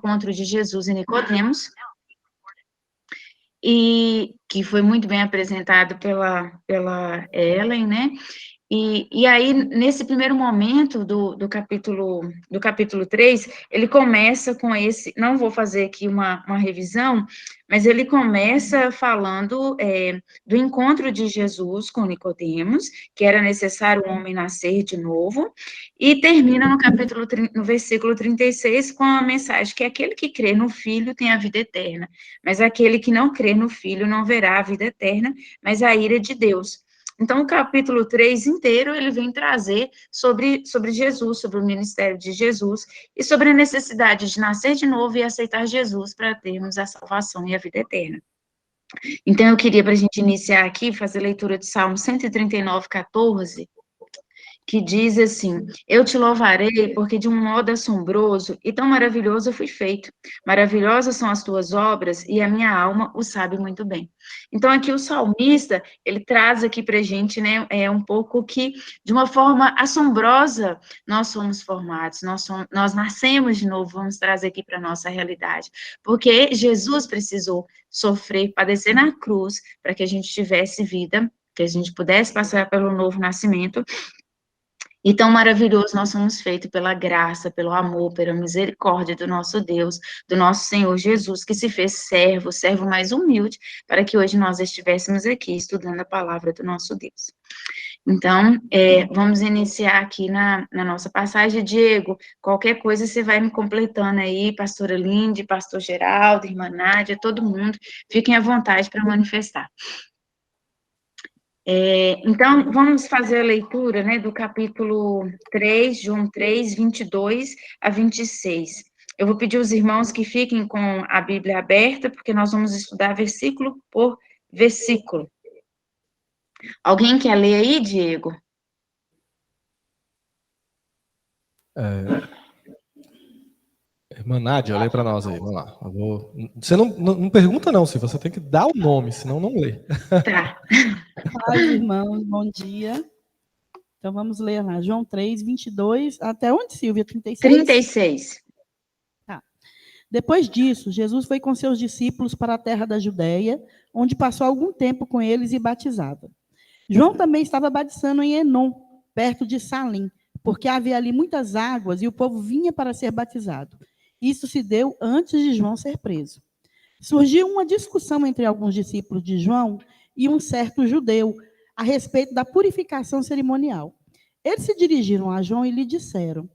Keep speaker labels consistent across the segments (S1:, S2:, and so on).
S1: encontro de Jesus e Nicodemos, e que foi muito bem apresentado pela Ellen, né? E aí, nesse primeiro momento do capítulo 3, ele começa com esse, não vou fazer aqui uma revisão, mas ele começa falando do encontro de Jesus com Nicodemos, que era necessário o homem nascer de novo, e termina no versículo 36 com a mensagem que aquele que crê no Filho tem a vida eterna, mas aquele que não crê no Filho não verá a vida eterna, mas a ira de Deus. Então, o capítulo 3 inteiro, ele vem trazer sobre Jesus, sobre o ministério de Jesus, e sobre a necessidade de nascer de novo e aceitar Jesus para termos a salvação e a vida eterna. Então, eu queria, para a gente iniciar aqui, fazer leitura de Salmo 139, 14, que diz assim: eu te louvarei porque de um modo assombroso e tão maravilhoso eu fui feito. Maravilhosas são as tuas obras e a minha alma o sabe muito bem. Então, aqui o salmista, ele traz aqui para a gente, né, um pouco que, de uma forma assombrosa, nós somos formados, nós nascemos de novo, vamos trazer aqui para a nossa realidade. Porque Jesus precisou sofrer, padecer na cruz, para que a gente tivesse vida, que a gente pudesse passar pelo novo nascimento. E tão maravilhoso nós somos feitos pela graça, pelo amor, pela misericórdia do nosso Deus, do nosso Senhor Jesus, que se fez servo mais humilde, para que hoje nós estivéssemos aqui estudando a palavra do nosso Deus. Então, vamos iniciar aqui na nossa passagem. Diego, qualquer coisa você vai me completando aí, pastora Linde, pastor Geraldo, irmã Nádia, todo mundo, fiquem à vontade para manifestar. Então, vamos fazer a leitura, né, do capítulo 3, João 3, 22 a 26. Eu vou pedir aos irmãos que fiquem com a Bíblia aberta, porque nós vamos estudar versículo por versículo. Alguém quer ler aí, Diego?
S2: Irmã Nádia, lê para nós aí, vamos lá. Você não pergunta não, se você tem que dar o nome, senão não lê.
S1: Tá.
S3: Paz, irmãos, bom dia. Então, vamos ler lá, João 3, 22, até onde, Silvia? 36?
S1: 36.
S3: Tá. Depois disso, Jesus foi com seus discípulos para a terra da Judéia, onde passou algum tempo com eles e batizava. João também estava batizando em Enom, perto de Salim, porque havia ali muitas águas e o povo vinha para ser batizado. Isso se deu antes de João ser preso. Surgiu uma discussão entre alguns discípulos de João e um certo judeu a respeito da purificação cerimonial. Eles se dirigiram a João e lhe disseram: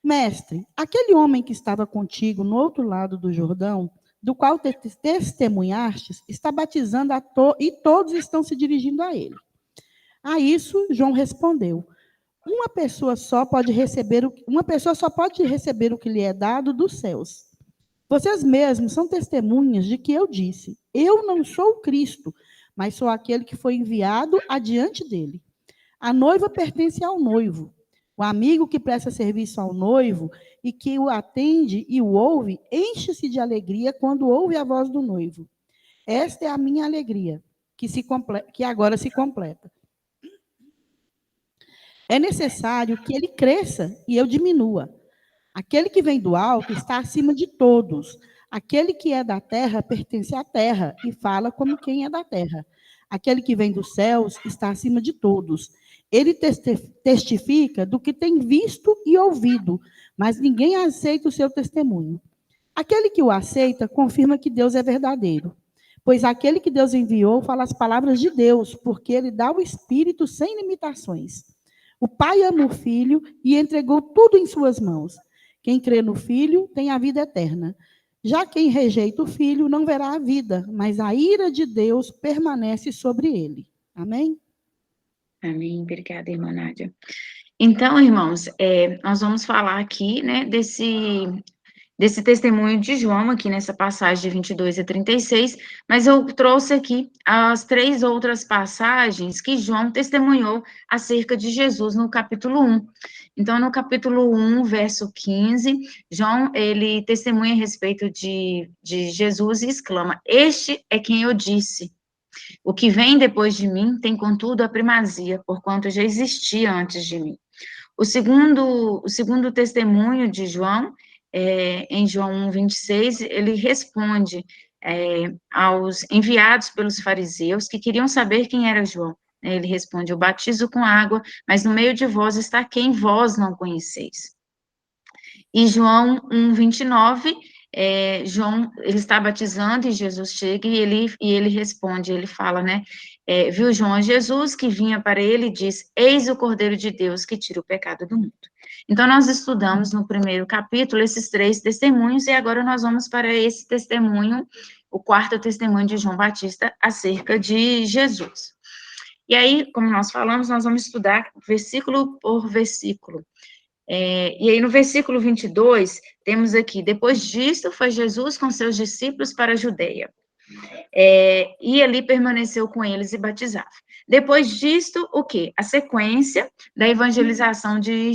S3: Mestre, aquele homem que estava contigo no outro lado do Jordão, do qual testemunhastes, está batizando e todos estão se dirigindo a ele. A isso, João respondeu: uma pessoa só pode receber o que lhe é dado dos céus. Vocês mesmos são testemunhas de que eu disse: eu não sou o Cristo, mas sou aquele que foi enviado adiante dele. A noiva pertence ao noivo. O amigo que presta serviço ao noivo e que o atende e o ouve, enche-se de alegria quando ouve a voz do noivo. Esta é a minha alegria, que agora se completa. É necessário que ele cresça e eu diminua. Aquele que vem do alto está acima de todos. Aquele que é da terra pertence à terra e fala como quem é da terra. Aquele que vem dos céus está acima de todos. Ele testifica do que tem visto e ouvido, mas ninguém aceita o seu testemunho. Aquele que o aceita confirma que Deus é verdadeiro, pois aquele que Deus enviou fala as palavras de Deus, porque ele dá o Espírito sem limitações. O Pai ama o Filho e entregou tudo em suas mãos. Quem crê no Filho tem a vida eterna. Já quem rejeita o Filho não verá a vida, mas a ira de Deus permanece sobre ele. Amém?
S1: Amém. Obrigada, irmã Nádia. Então, irmãos, nós vamos falar aqui, né, desse testemunho de João, aqui nessa passagem de 22 a 36, mas eu trouxe aqui as 3 outras passagens que João testemunhou acerca de Jesus no capítulo 1. Então, no capítulo 1, verso 15, João, ele testemunha a respeito de Jesus e exclama: este é quem eu disse. O que vem depois de mim tem, contudo, a primazia, porquanto já existia antes de mim. O segundo testemunho de João em João 1:26, ele responde aos enviados pelos fariseus que queriam saber quem era João. Ele responde: eu batizo com água, mas no meio de vós está quem vós não conheceis. E João 1:29, João, ele está batizando e Jesus chega e ele responde, ele fala, né, viu João a Jesus que vinha para ele e diz: eis o Cordeiro de Deus que tira o pecado do mundo. Então, nós estudamos no primeiro capítulo esses 3 testemunhos e agora nós vamos para esse testemunho, o 4º testemunho de João Batista acerca de Jesus. E aí, como nós falamos, nós vamos estudar versículo por versículo. E aí, no versículo 22, temos aqui: depois disto, foi Jesus com seus discípulos para a Judeia, e ali permaneceu com eles e batizava. Depois disto, o quê? A sequência da evangelização de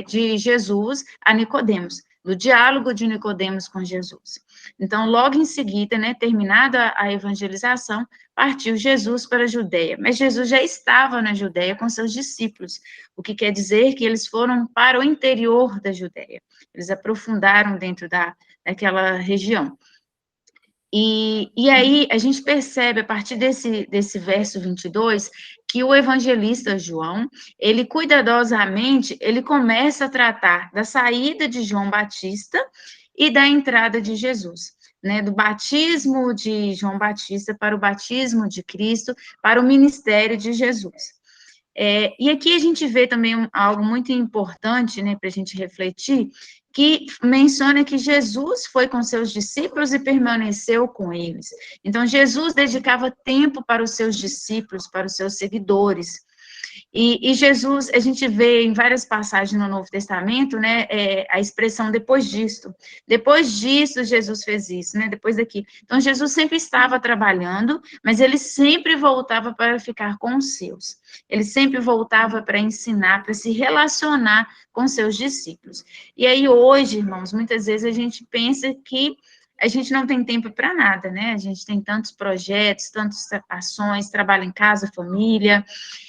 S1: de Jesus a Nicodemos, do diálogo de Nicodemos com Jesus. Então, logo em seguida, né, terminada a evangelização, partiu Jesus para a Judeia, mas Jesus já estava na Judeia com seus discípulos, o que quer dizer que eles foram para o interior da Judeia, eles aprofundaram dentro daquela região. E aí, a gente percebe, a partir desse verso 22, que o evangelista João, ele cuidadosamente, ele começa a tratar da saída de João Batista e da entrada de Jesus, né, do batismo de João Batista para o batismo de Cristo, para o ministério de Jesus. E aqui a gente vê também algo muito importante, né, para a gente refletir, que menciona que Jesus foi com seus discípulos e permaneceu com eles. Então, Jesus dedicava tempo para os seus discípulos, para os seus seguidores. E Jesus, a gente vê em várias passagens no Novo Testamento, né, a expressão depois disto. Depois disso, Jesus fez isso, né, depois daqui. Então, Jesus sempre estava trabalhando, mas ele sempre voltava para ficar com os seus. Ele sempre voltava para ensinar, para se relacionar com seus discípulos. E aí, hoje, irmãos, muitas vezes a gente pensa que a gente não tem tempo para nada, né? A gente tem tantos projetos, tantas ações, trabalho em casa, família,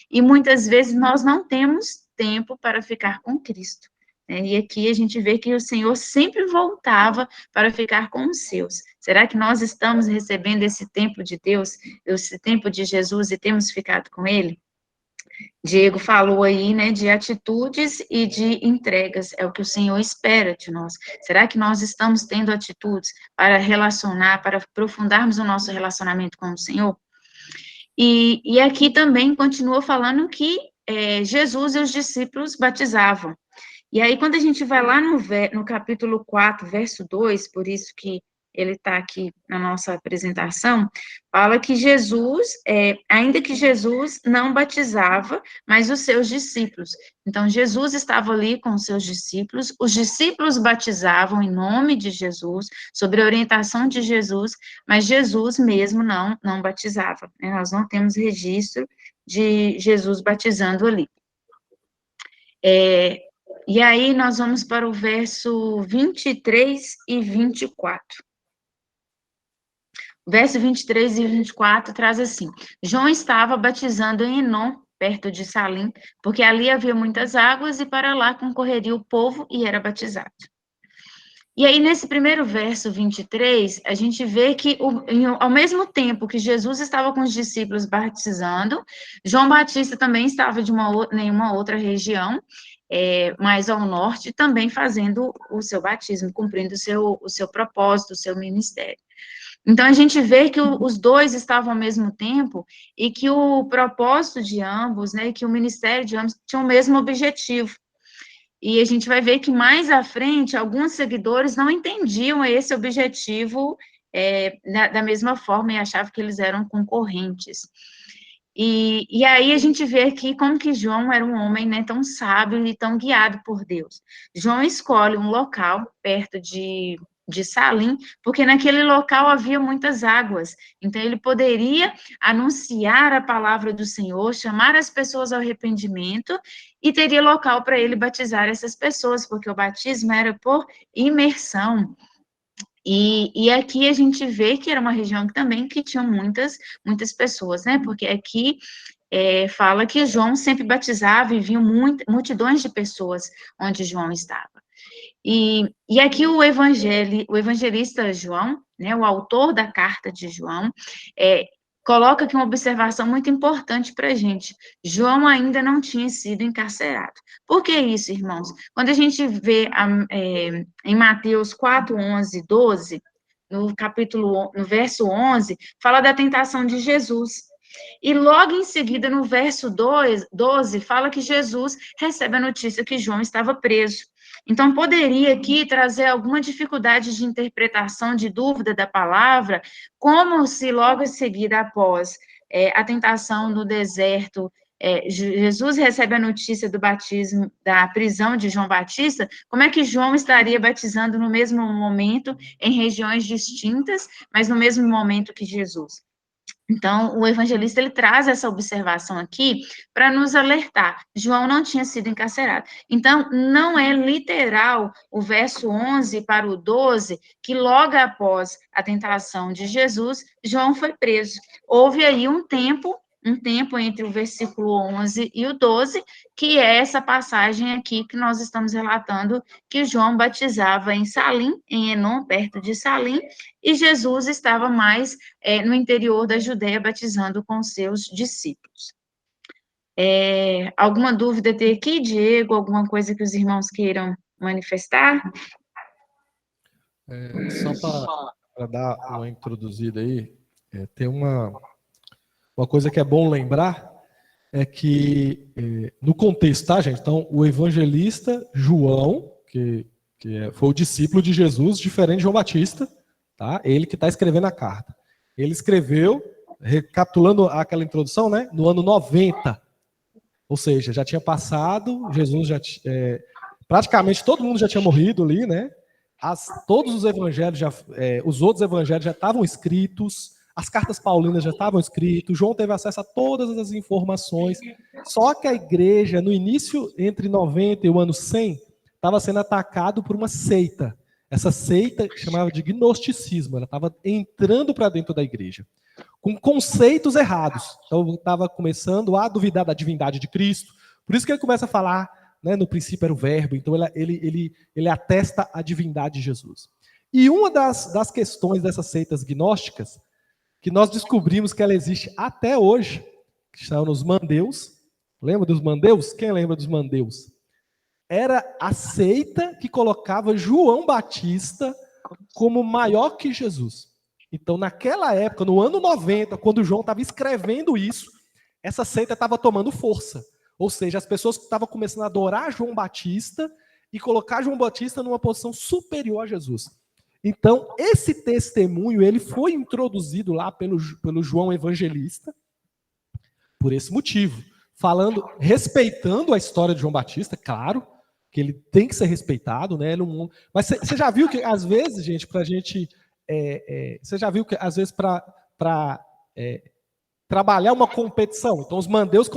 S1: e muitas vezes nós não temos tempo para ficar com Cristo, né? E aqui a gente vê que o Senhor sempre voltava para ficar com os seus. Será que nós estamos recebendo esse tempo de Deus, esse tempo de Jesus, e temos ficado com Ele? Diego falou aí, né, de atitudes e de entregas, é o que o Senhor espera de nós. Será que nós estamos tendo atitudes para relacionar, para aprofundarmos o nosso relacionamento com o Senhor? E aqui também continua falando que Jesus e os discípulos batizavam. E aí, quando a gente vai lá no capítulo 4, verso 2, por isso que ele está aqui na nossa apresentação, fala que Jesus, ainda que Jesus não batizava, mas os seus discípulos. Então, Jesus estava ali com os seus discípulos, os discípulos batizavam em nome de Jesus, sob a orientação de Jesus, mas Jesus mesmo não batizava, né? Nós não temos registro de Jesus batizando ali. E aí, nós vamos para o verso 23 e 24. Verso 23 e 24 traz assim: João estava batizando em Enom, perto de Salim, porque ali havia muitas águas e para lá concorreria o povo e era batizado. E aí, nesse primeiro verso 23, a gente vê que, ao mesmo tempo que Jesus estava com os discípulos batizando, João Batista também estava de nenhuma outra região, mais ao norte, também fazendo o seu batismo, cumprindo o seu propósito, o seu ministério. Então, a gente vê que os dois estavam ao mesmo tempo e que o propósito de ambos, né, que o ministério de ambos tinha o mesmo objetivo. E a gente vai ver que mais à frente, alguns seguidores não entendiam esse objetivo da mesma forma e achavam que eles eram concorrentes. E aí a gente vê aqui como que João era um homem, né, tão sábio e tão guiado por Deus. João escolhe um local perto de Salim, porque naquele local havia muitas águas, então ele poderia anunciar a palavra do Senhor, chamar as pessoas ao arrependimento, e teria local para ele batizar essas pessoas, porque o batismo era por imersão. E aqui a gente vê que era uma região que tinha muitas pessoas, né, porque aqui fala que João sempre batizava e vinham multidões de pessoas onde João estava. E aqui o evangelista João, né, o autor da carta de João, coloca aqui uma observação muito importante para a gente. João ainda não tinha sido encarcerado. Por que isso, irmãos? Quando a gente vê em Mateus 4, 11 e 12, no verso 11, fala da tentação de Jesus. E logo em seguida, no verso 12, fala que Jesus recebe a notícia que João estava preso. Então, poderia aqui trazer alguma dificuldade de interpretação, de dúvida da palavra, como se logo em seguida, após a tentação no deserto, Jesus recebe a notícia do batismo, da prisão de João Batista, como é que João estaria batizando no mesmo momento, em regiões distintas, mas no mesmo momento que Jesus? Então, o evangelista, ele traz essa observação aqui para nos alertar. João não tinha sido encarcerado. Então, não é literal o verso 11 para o 12, que logo após a tentação de Jesus, João foi preso. Houve aí um tempo entre o versículo 11 e o 12, que é essa passagem aqui que nós estamos relatando, que João batizava em Salim, em Enom, perto de Salim, e Jesus estava mais no interior da Judéia, batizando com seus discípulos. Alguma dúvida tem aqui, Diego? Alguma coisa que os irmãos queiram manifestar?
S2: Só para dar uma introduzida aí, tem uma coisa que é bom lembrar, é que no contexto, tá, gente? Então, o evangelista João, que foi o discípulo de Jesus, diferente de João Batista, tá? Ele que está escrevendo a carta. Ele escreveu, recapitulando aquela introdução, né? No ano 90. Ou seja, já tinha passado, Jesus já praticamente todo mundo já tinha morrido ali, né? Todos os evangelhos, os outros evangelhos já estavam escritos, as cartas paulinas já estavam escritas, João teve acesso a todas as informações, só que a igreja, no início, entre 90 e o ano 100, estava sendo atacado por uma seita. Essa seita chamava de gnosticismo, ela estava entrando para dentro da igreja, com conceitos errados. Então, estava começando a duvidar da divindade de Cristo, por isso que ele começa a falar, né, no princípio era o verbo, então ele atesta a divindade de Jesus. E uma das questões dessas seitas gnósticas, que nós descobrimos que ela existe até hoje, que são os mandeus. Lembra dos mandeus? Quem lembra dos mandeus? Era a seita que colocava João Batista como maior que Jesus. Então, naquela época, no ano 90, quando João estava escrevendo isso, essa seita estava tomando força. Ou seja, as pessoas estavam começando a adorar João Batista e colocar João Batista numa posição superior a Jesus. Então, esse testemunho, ele foi introduzido lá pelo João Evangelista, por esse motivo, respeitando a história de João Batista, claro, que ele tem que ser respeitado, né? Mas você já viu que, às vezes, gente, você já viu que, às vezes, para trabalhar uma competição, então os mandeus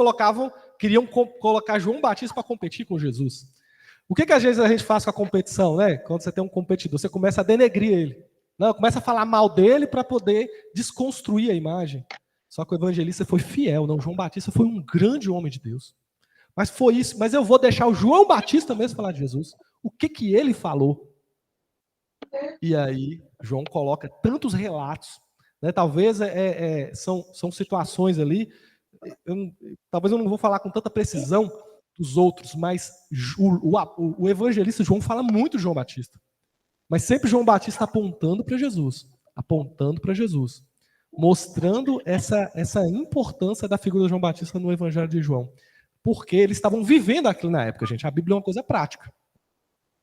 S2: queriam colocar João Batista para competir com Jesus. O que às vezes a gente faz com a competição, né? Quando você tem um competidor, você começa a denegrir ele. Não, começa a falar mal dele para poder desconstruir a imagem. Só que o evangelista foi fiel, não? João Batista foi um grande homem de Deus. Mas foi isso. Mas eu vou deixar o João Batista mesmo falar de Jesus. O que ele falou? E aí, João coloca tantos relatos, né? Talvez são situações ali. Talvez eu não vou falar com tanta precisão dos outros, mas o evangelista João fala muito de João Batista. Mas sempre João Batista apontando para Jesus, mostrando essa importância da figura de João Batista no evangelho de João. Porque eles estavam vivendo aquilo na época, gente. A Bíblia é uma coisa prática.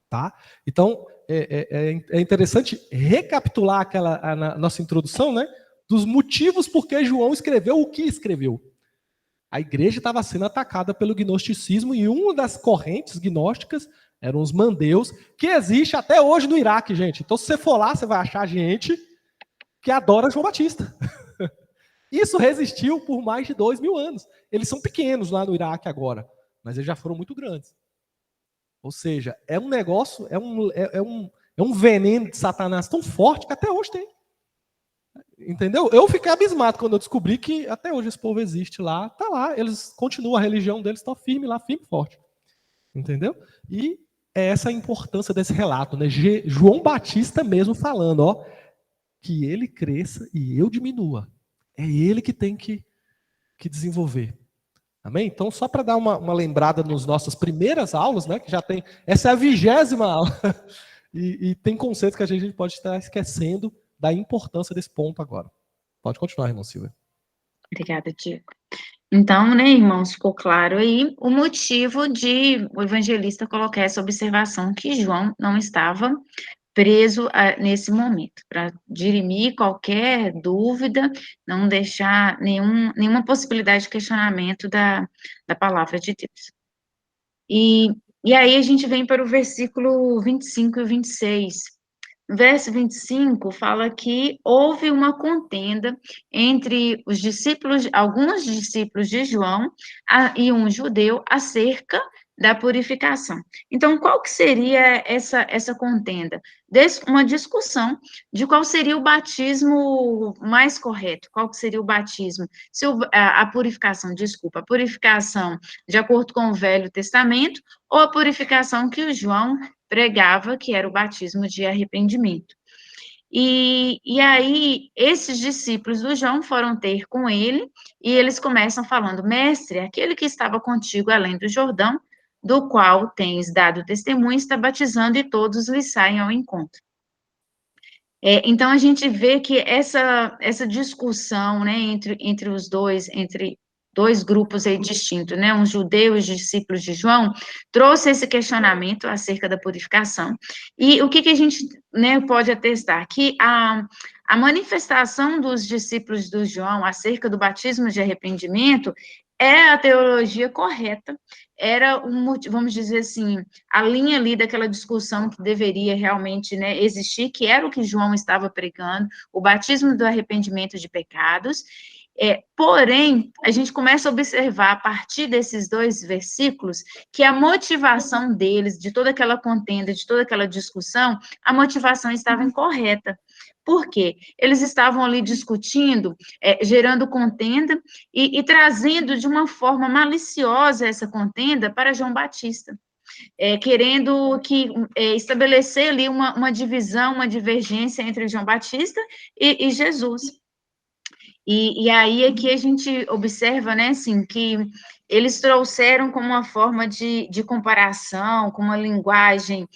S2: Tá? Então, é interessante recapitular na nossa introdução, né, dos motivos por que João escreveu o que escreveu. A igreja estava sendo atacada pelo gnosticismo e uma das correntes gnósticas eram os mandeus, que existe até hoje no Iraque, gente. Então, se você for lá, você vai achar gente que adora João Batista. Isso resistiu por mais de 2000 anos. Eles são pequenos lá no Iraque agora, mas eles já foram muito grandes. Ou seja, é um negócio, é um veneno de Satanás tão forte que até hoje tem. Entendeu? Eu fiquei abismado quando eu descobri que até hoje esse povo existe lá, tá lá, eles continuam, a religião deles está firme lá, firme e forte. Entendeu? E é essa a importância desse relato, né? João Batista mesmo falando, ó, que ele cresça e eu diminua. É ele que tem que desenvolver. Amém? Então, só para dar uma lembrada nas nossas primeiras aulas, né? Que já tem. Essa é a 20ª aula. E tem conceitos que a gente pode estar esquecendo da importância desse ponto agora. Pode continuar, irmão Silvia.
S1: Obrigada, Diego. Então, né, irmãos, ficou claro aí o motivo de o evangelista colocar essa observação que João não estava preso nesse momento, para dirimir qualquer dúvida, não deixar nenhuma possibilidade de questionamento da palavra de Deus. E aí a gente vem para o versículo 25 e 26. No verso 25, fala que houve uma contenda entre os discípulos, alguns discípulos de João e um judeu acerca da purificação. Então, qual que seria essa contenda? Uma discussão de qual seria o batismo mais correto, qual que seria o batismo, se a purificação de acordo com o Velho Testamento, ou a purificação que o João pregava, que era o batismo de arrependimento. E aí, esses discípulos do João foram ter com ele, e eles começam falando, mestre, aquele que estava contigo além do Jordão, do qual tens dado testemunho, está batizando, e todos lhe saem ao encontro. Então, a gente vê que essa discussão, né, entre os dois, entre dois grupos aí distintos, né, um judeu e os discípulos de João, trouxe esse questionamento acerca da purificação. E o que a gente, né, pode atestar? Que a manifestação dos discípulos do João acerca do batismo de arrependimento é a teologia correta, era vamos dizer assim, a linha ali daquela discussão que deveria realmente, né, existir, que era o que João estava pregando, o batismo do arrependimento de pecados. Porém, a gente começa a observar, a partir desses 2 versículos, que a motivação deles, de toda aquela contenda, de toda aquela discussão, a motivação estava incorreta. Por quê? Eles estavam ali discutindo, gerando contenda e trazendo de uma forma maliciosa essa contenda para João Batista. Querendo estabelecer ali uma divisão, uma divergência entre João Batista e Jesus. E aí é que a gente observa, né, assim, que eles trouxeram como uma forma de comparação, com uma linguagem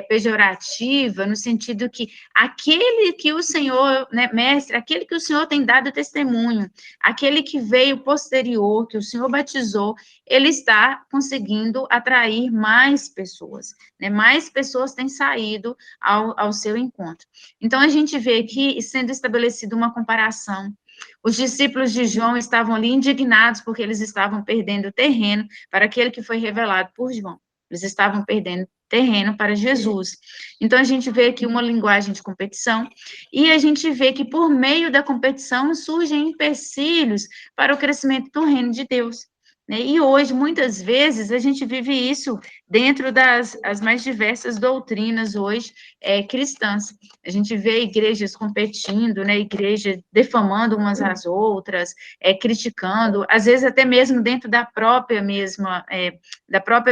S1: pejorativa, no sentido que aquele que o Senhor, né, mestre, aquele que o Senhor tem dado testemunho, aquele que veio posterior, que o Senhor batizou, ele está conseguindo atrair mais pessoas, né, mais pessoas têm saído ao seu encontro. Então, a gente vê aqui sendo estabelecida uma comparação. Os discípulos de João estavam ali indignados porque eles estavam perdendo terreno para aquele que foi revelado por João. Eles estavam perdendo terreno para Jesus. Então, a gente vê aqui uma linguagem de competição e a gente vê que, por meio da competição, surgem empecilhos para o crescimento do reino de Deus. E hoje, muitas vezes, a gente vive isso dentro das mais diversas doutrinas hoje cristãs. A gente vê igrejas competindo, né, igreja defamando umas às outras, criticando, às vezes até mesmo dentro da própria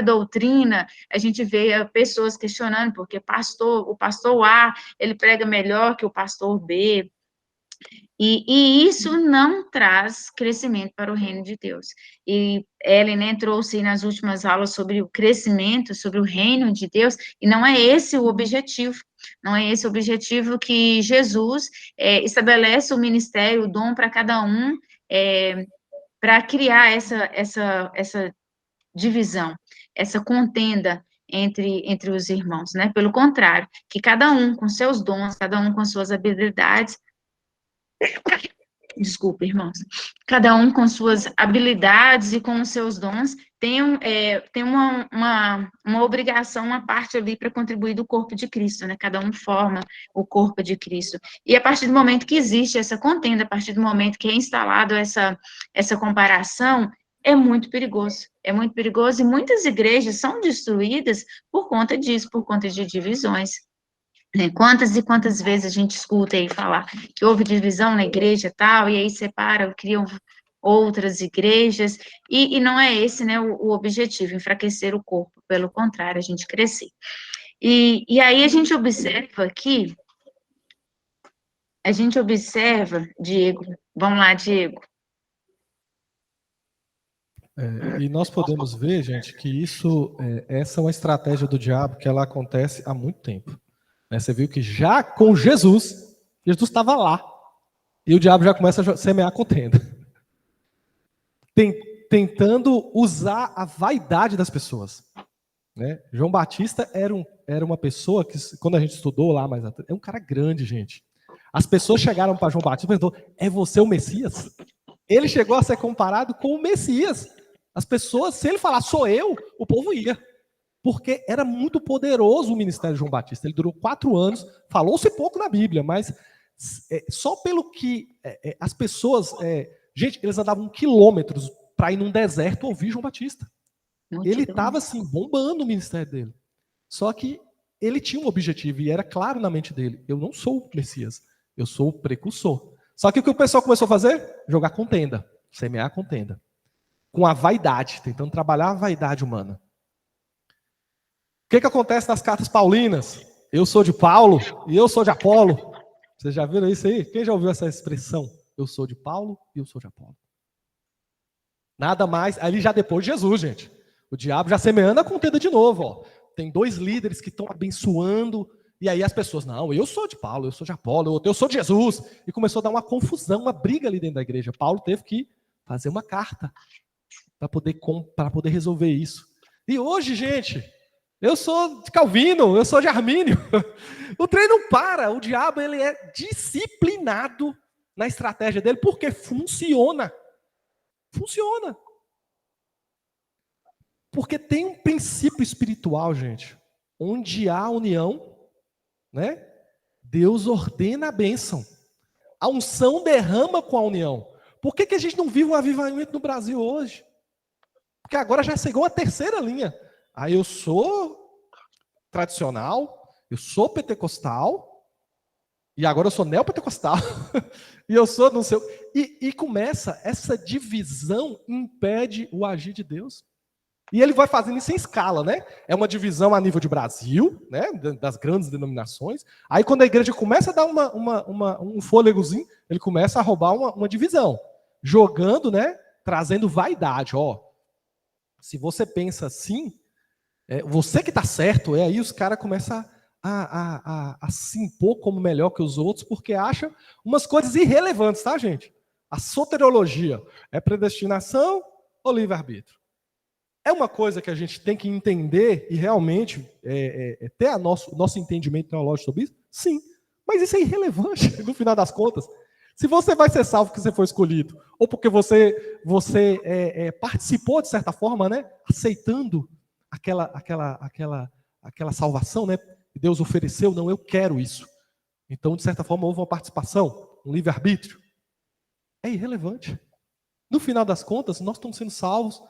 S1: doutrina, a gente vê pessoas questionando, porque o pastor A, ele prega melhor que o pastor B, e isso não traz crescimento para o reino de Deus. E Ellen, né, trouxe nas últimas aulas sobre o crescimento, sobre o reino de Deus, e não é esse o objetivo. Não é esse o objetivo que Jesus estabelece o ministério, o dom para cada um, para criar essa divisão, essa contenda entre os irmãos, né? Pelo contrário, que cada um com seus dons, cada um com suas habilidades, desculpa, irmãos, cada um com suas habilidades e com os seus dons tem uma obrigação, uma parte ali para contribuir do corpo de Cristo, né? Cada um forma o corpo de Cristo. E a partir do momento que existe essa contenda, a partir do momento que é instalado essa comparação, é muito perigoso e muitas igrejas são destruídas por conta disso, por conta de divisões. Quantas e quantas vezes a gente escuta aí falar que houve divisão na igreja tal, e aí separa, criam outras igrejas, e não é esse, né, o objetivo, enfraquecer o corpo, pelo contrário, a gente crescer. E aí a gente observa, Diego, vamos lá, Diego.
S2: E nós podemos ver, gente, que essa é uma estratégia do diabo que ela acontece há muito tempo. Né? Você viu que já com Jesus estava lá, e o diabo já começa a semear contenda. Tentando usar a vaidade das pessoas. Né? João Batista era uma pessoa que, quando a gente estudou lá mais atrás, é um cara grande, gente. As pessoas chegaram para João Batista e perguntaram: é você o Messias? Ele chegou a ser comparado com o Messias. As pessoas, se ele falar sou eu, o povo ia. Porque era muito poderoso o ministério de João Batista. Ele durou 4 anos, falou-se pouco na Bíblia, mas só pelo que as pessoas... gente, eles andavam quilômetros para ir num deserto ouvir João Batista. Ele estava assim, bombando o ministério dele. Só que ele tinha um objetivo e era claro na mente dele: eu não sou o Messias, eu sou o precursor. Só que o que o pessoal começou a fazer? Jogar contenda, semear contenda. Com a vaidade, tentando trabalhar a vaidade humana. O que acontece nas cartas paulinas? Eu sou de Paulo e eu sou de Apolo. Vocês já viram isso aí? Quem já ouviu essa expressão? Eu sou de Paulo e eu sou de Apolo. Nada mais, ali já depois de Jesus, gente. O diabo já semeando a contenda de novo. Ó. Tem 2 líderes que estão abençoando, e aí as pessoas, não, eu sou de Paulo, eu sou de Apolo, eu sou de Jesus. E começou a dar uma confusão, uma briga ali dentro da igreja. Paulo teve que fazer uma carta para poder resolver isso. E hoje, gente, eu sou de Calvino, eu sou de Armínio. O trem não para. O diabo ele é disciplinado na estratégia dele porque funciona. Funciona. Porque tem um princípio espiritual, gente. Onde há união, né? Deus ordena a bênção. A unção derrama com a união. Por que a gente não vive um avivamento no Brasil hoje? Porque agora já chegou a 3ª linha. Aí eu sou tradicional, eu sou pentecostal, e agora eu sou neopentecostal, e eu sou não sei. E começa, essa divisão impede o agir de Deus. E ele vai fazendo isso em escala, né? É uma divisão a nível de Brasil, né? Das grandes denominações. Aí quando a igreja começa a dar um fôlegozinho, ele começa a roubar uma divisão. Jogando, né? Trazendo vaidade, ó. Se você pensa assim, você que está certo, aí os caras começam a se impor como melhor que os outros, porque acham umas coisas irrelevantes, tá, gente? A soteriologia é predestinação ou livre-arbítrio? É uma coisa que a gente tem que entender e realmente ter nosso entendimento teológico sobre isso? Sim, mas isso é irrelevante no final das contas. Se você vai ser salvo porque você foi escolhido, ou porque você participou de certa forma, né, aceitando aquela salvação, né, que Deus ofereceu, não, eu quero isso. Então, de certa forma, houve uma participação, um livre-arbítrio. É irrelevante. No final das contas, nós estamos sendo salvos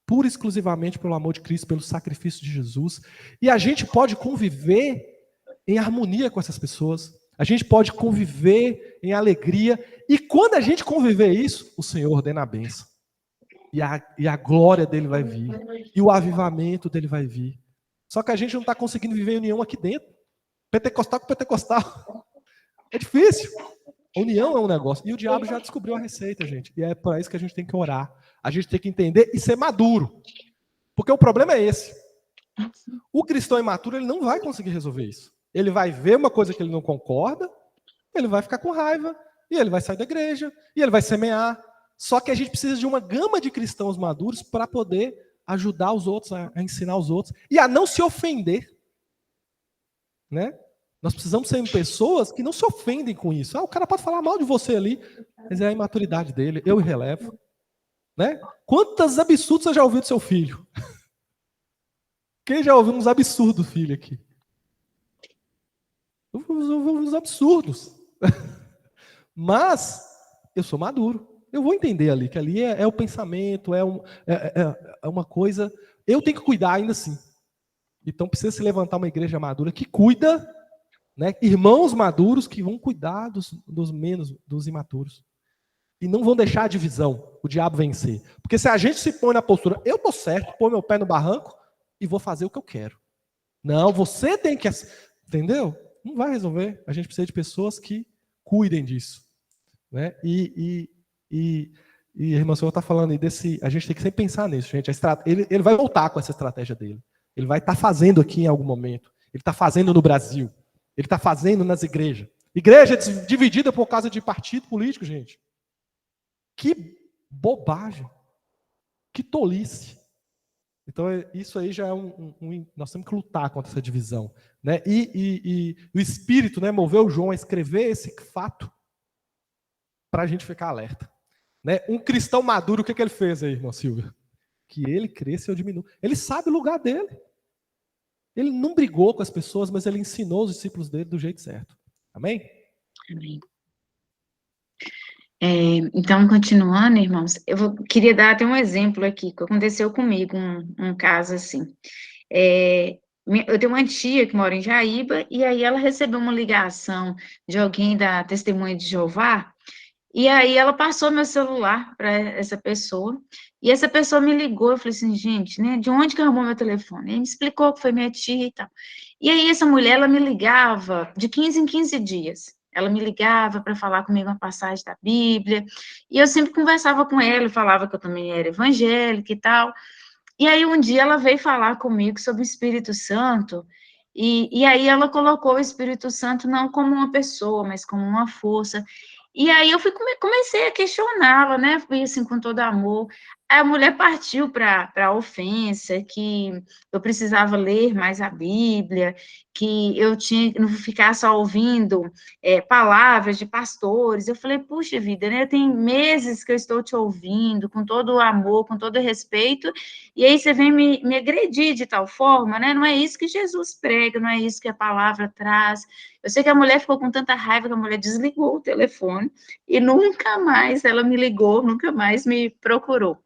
S2: pura e exclusivamente pelo amor de Cristo, pelo sacrifício de Jesus. E a gente pode conviver em harmonia com essas pessoas. A gente pode conviver em alegria. E quando a gente conviver isso, o Senhor ordena a bênção. E a glória dele vai vir. E o avivamento dele vai vir. Só que a gente não está conseguindo viver em união aqui dentro. Pentecostal com pentecostal. É difícil. A união é um negócio. E o diabo já descobriu a receita, gente. E é para isso que a gente tem que orar. A gente tem que entender e ser maduro. Porque o problema é esse. O cristão imaturo, ele não vai conseguir resolver isso. Ele vai ver uma coisa que ele não concorda, ele vai ficar com raiva, e ele vai sair da igreja, e ele vai semear. Só que a gente precisa de uma gama de cristãos maduros para poder ajudar os outros, a ensinar os outros, e a não se ofender. Né? Nós precisamos ser pessoas que não se ofendem com isso. O cara pode falar mal de você ali, mas é a imaturidade dele, eu relevo. Né? Quantos absurdos você já ouviu do seu filho? Quem já ouviu uns absurdos, filho, aqui? Uns absurdos. Mas eu sou maduro. Eu vou entender ali, que ali é o pensamento, é uma coisa... Eu tenho que cuidar ainda assim. Então precisa se levantar uma igreja madura que cuida, né? Irmãos maduros que vão cuidar dos imaturos. e não vão deixar a divisão, o diabo vencer. Porque se a gente se põe na postura, eu tô certo, põe meu pé no barranco e vou fazer o que eu quero. Não, você tem que... Entendeu? Não vai resolver. A gente precisa de pessoas que cuidem disso. Né? E a irmã Silvia está falando aí desse... A gente tem que sempre pensar nisso, gente. Ele vai voltar com essa estratégia dele. Ele vai estar fazendo aqui em algum momento. Ele está fazendo no Brasil. Ele está fazendo nas igrejas. Igreja dividida por causa de partido político, gente. Que bobagem. Que tolice. Então, isso aí já é nós temos que lutar contra essa divisão. Né? E o Espírito, né, moveu o João a escrever esse fato para a gente ficar alerta. Né? Um cristão maduro, o que ele fez aí, irmã Silvia? Que ele cresça e eu diminuo. Ele sabe o lugar dele. Ele não brigou com as pessoas, mas ele ensinou os discípulos dele do jeito certo. Amém?
S1: Amém. Então, continuando, irmãos, queria dar até um exemplo aqui, que aconteceu comigo, um caso assim. Eu tenho uma tia que mora em Jaíba, e aí ela recebeu uma ligação de alguém da Testemunha de Jeová, e aí ela passou meu celular para essa pessoa, e essa pessoa me ligou, eu falei assim, gente, né, de onde que arrumou meu telefone? Ele me explicou que foi minha tia e tal. E aí essa mulher, ela me ligava de 15 em 15 dias. Ela me ligava para falar comigo uma passagem da Bíblia, e eu sempre conversava com ela, falava que eu também era evangélica e tal. E aí um dia ela veio falar comigo sobre o Espírito Santo, e aí ela colocou o Espírito Santo não como uma pessoa, mas como uma força. E aí eu comecei a questioná-la, né? Fui assim com todo amor. A mulher partiu para a ofensa, que eu precisava ler mais a Bíblia, que eu tinha que não ficar só ouvindo palavras de pastores. Eu falei, puxa vida, né? Tem meses que eu estou te ouvindo, com todo o amor, com todo o respeito, e aí você vem me agredir de tal forma, né? Não é isso que Jesus prega, não é isso que a palavra traz. Eu sei que a mulher ficou com tanta raiva que a mulher desligou o telefone e nunca mais ela me ligou, nunca mais me procurou.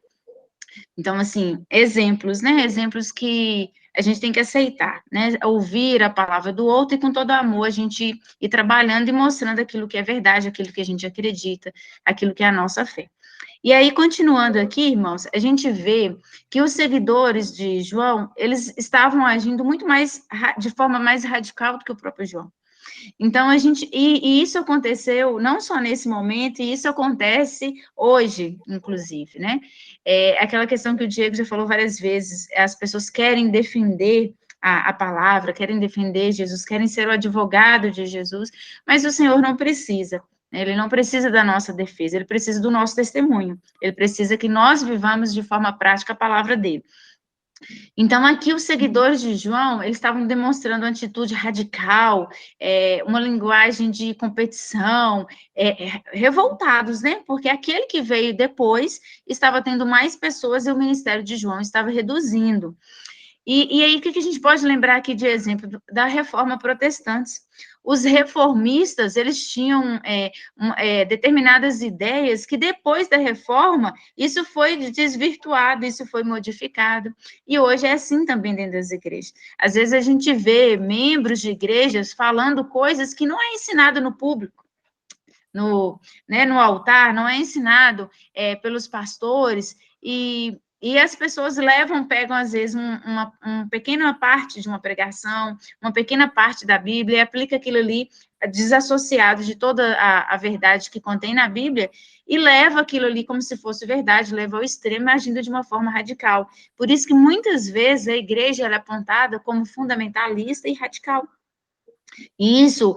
S1: Então, assim, exemplos, né? Exemplos que a gente tem que aceitar, né? Ouvir a palavra do outro e com todo amor a gente ir trabalhando e mostrando aquilo que é verdade, aquilo que a gente acredita, aquilo que é a nossa fé. E aí, continuando aqui, irmãos, a gente vê que os seguidores de João, eles estavam agindo muito mais, de forma mais radical do que o próprio João. Então, e isso aconteceu não só nesse momento, e isso acontece hoje, inclusive, né? Aquela questão que o Diego já falou várias vezes, as pessoas querem defender a palavra, querem defender Jesus, querem ser o advogado de Jesus, mas o Senhor não precisa. Ele não precisa da nossa defesa, ele precisa do nosso testemunho, ele precisa que nós vivamos de forma prática a palavra dele. Então, aqui os seguidores de João, eles estavam demonstrando uma atitude radical, uma linguagem de competição, revoltados, né? Porque aquele que veio depois estava tendo mais pessoas e o ministério de João estava reduzindo. E aí, o que a gente pode lembrar aqui de exemplo? Da reforma protestante. Os reformistas, eles tinham determinadas ideias que depois da reforma, isso foi desvirtuado, isso foi modificado, e hoje é assim também dentro das igrejas. Às vezes a gente vê membros de igrejas falando coisas que não é ensinado no público, no altar, não é ensinado pelos pastores, e as pessoas pegam às vezes uma pequena parte de uma pregação, uma pequena parte da Bíblia, e aplica aquilo ali, desassociado de toda a verdade que contém na Bíblia, e leva aquilo ali como se fosse verdade, leva ao extremo, agindo de uma forma radical. Por isso que muitas vezes a igreja ela é apontada como fundamentalista e radical. Isso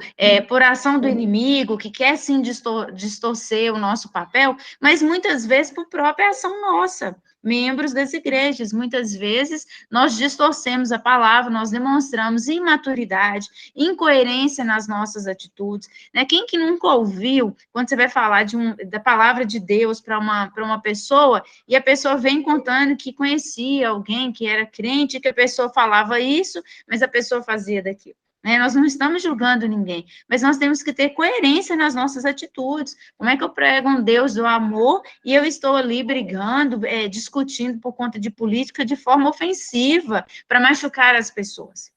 S1: por ação do inimigo, que quer sim distorcer o nosso papel, mas muitas vezes por própria ação nossa, membros das igrejas. Muitas vezes nós distorcemos a palavra, nós demonstramos imaturidade, incoerência nas nossas atitudes. Né? Quem que nunca ouviu, quando você vai falar da palavra de Deus para uma pessoa, e a pessoa vem contando que conhecia alguém que era crente, que a pessoa falava isso, mas a pessoa fazia daquilo. Nós não estamos julgando ninguém, mas nós temos que ter coerência nas nossas atitudes. Como é que eu prego um Deus do amor e eu estou ali brigando, discutindo por conta de política de forma ofensiva, para machucar as pessoas?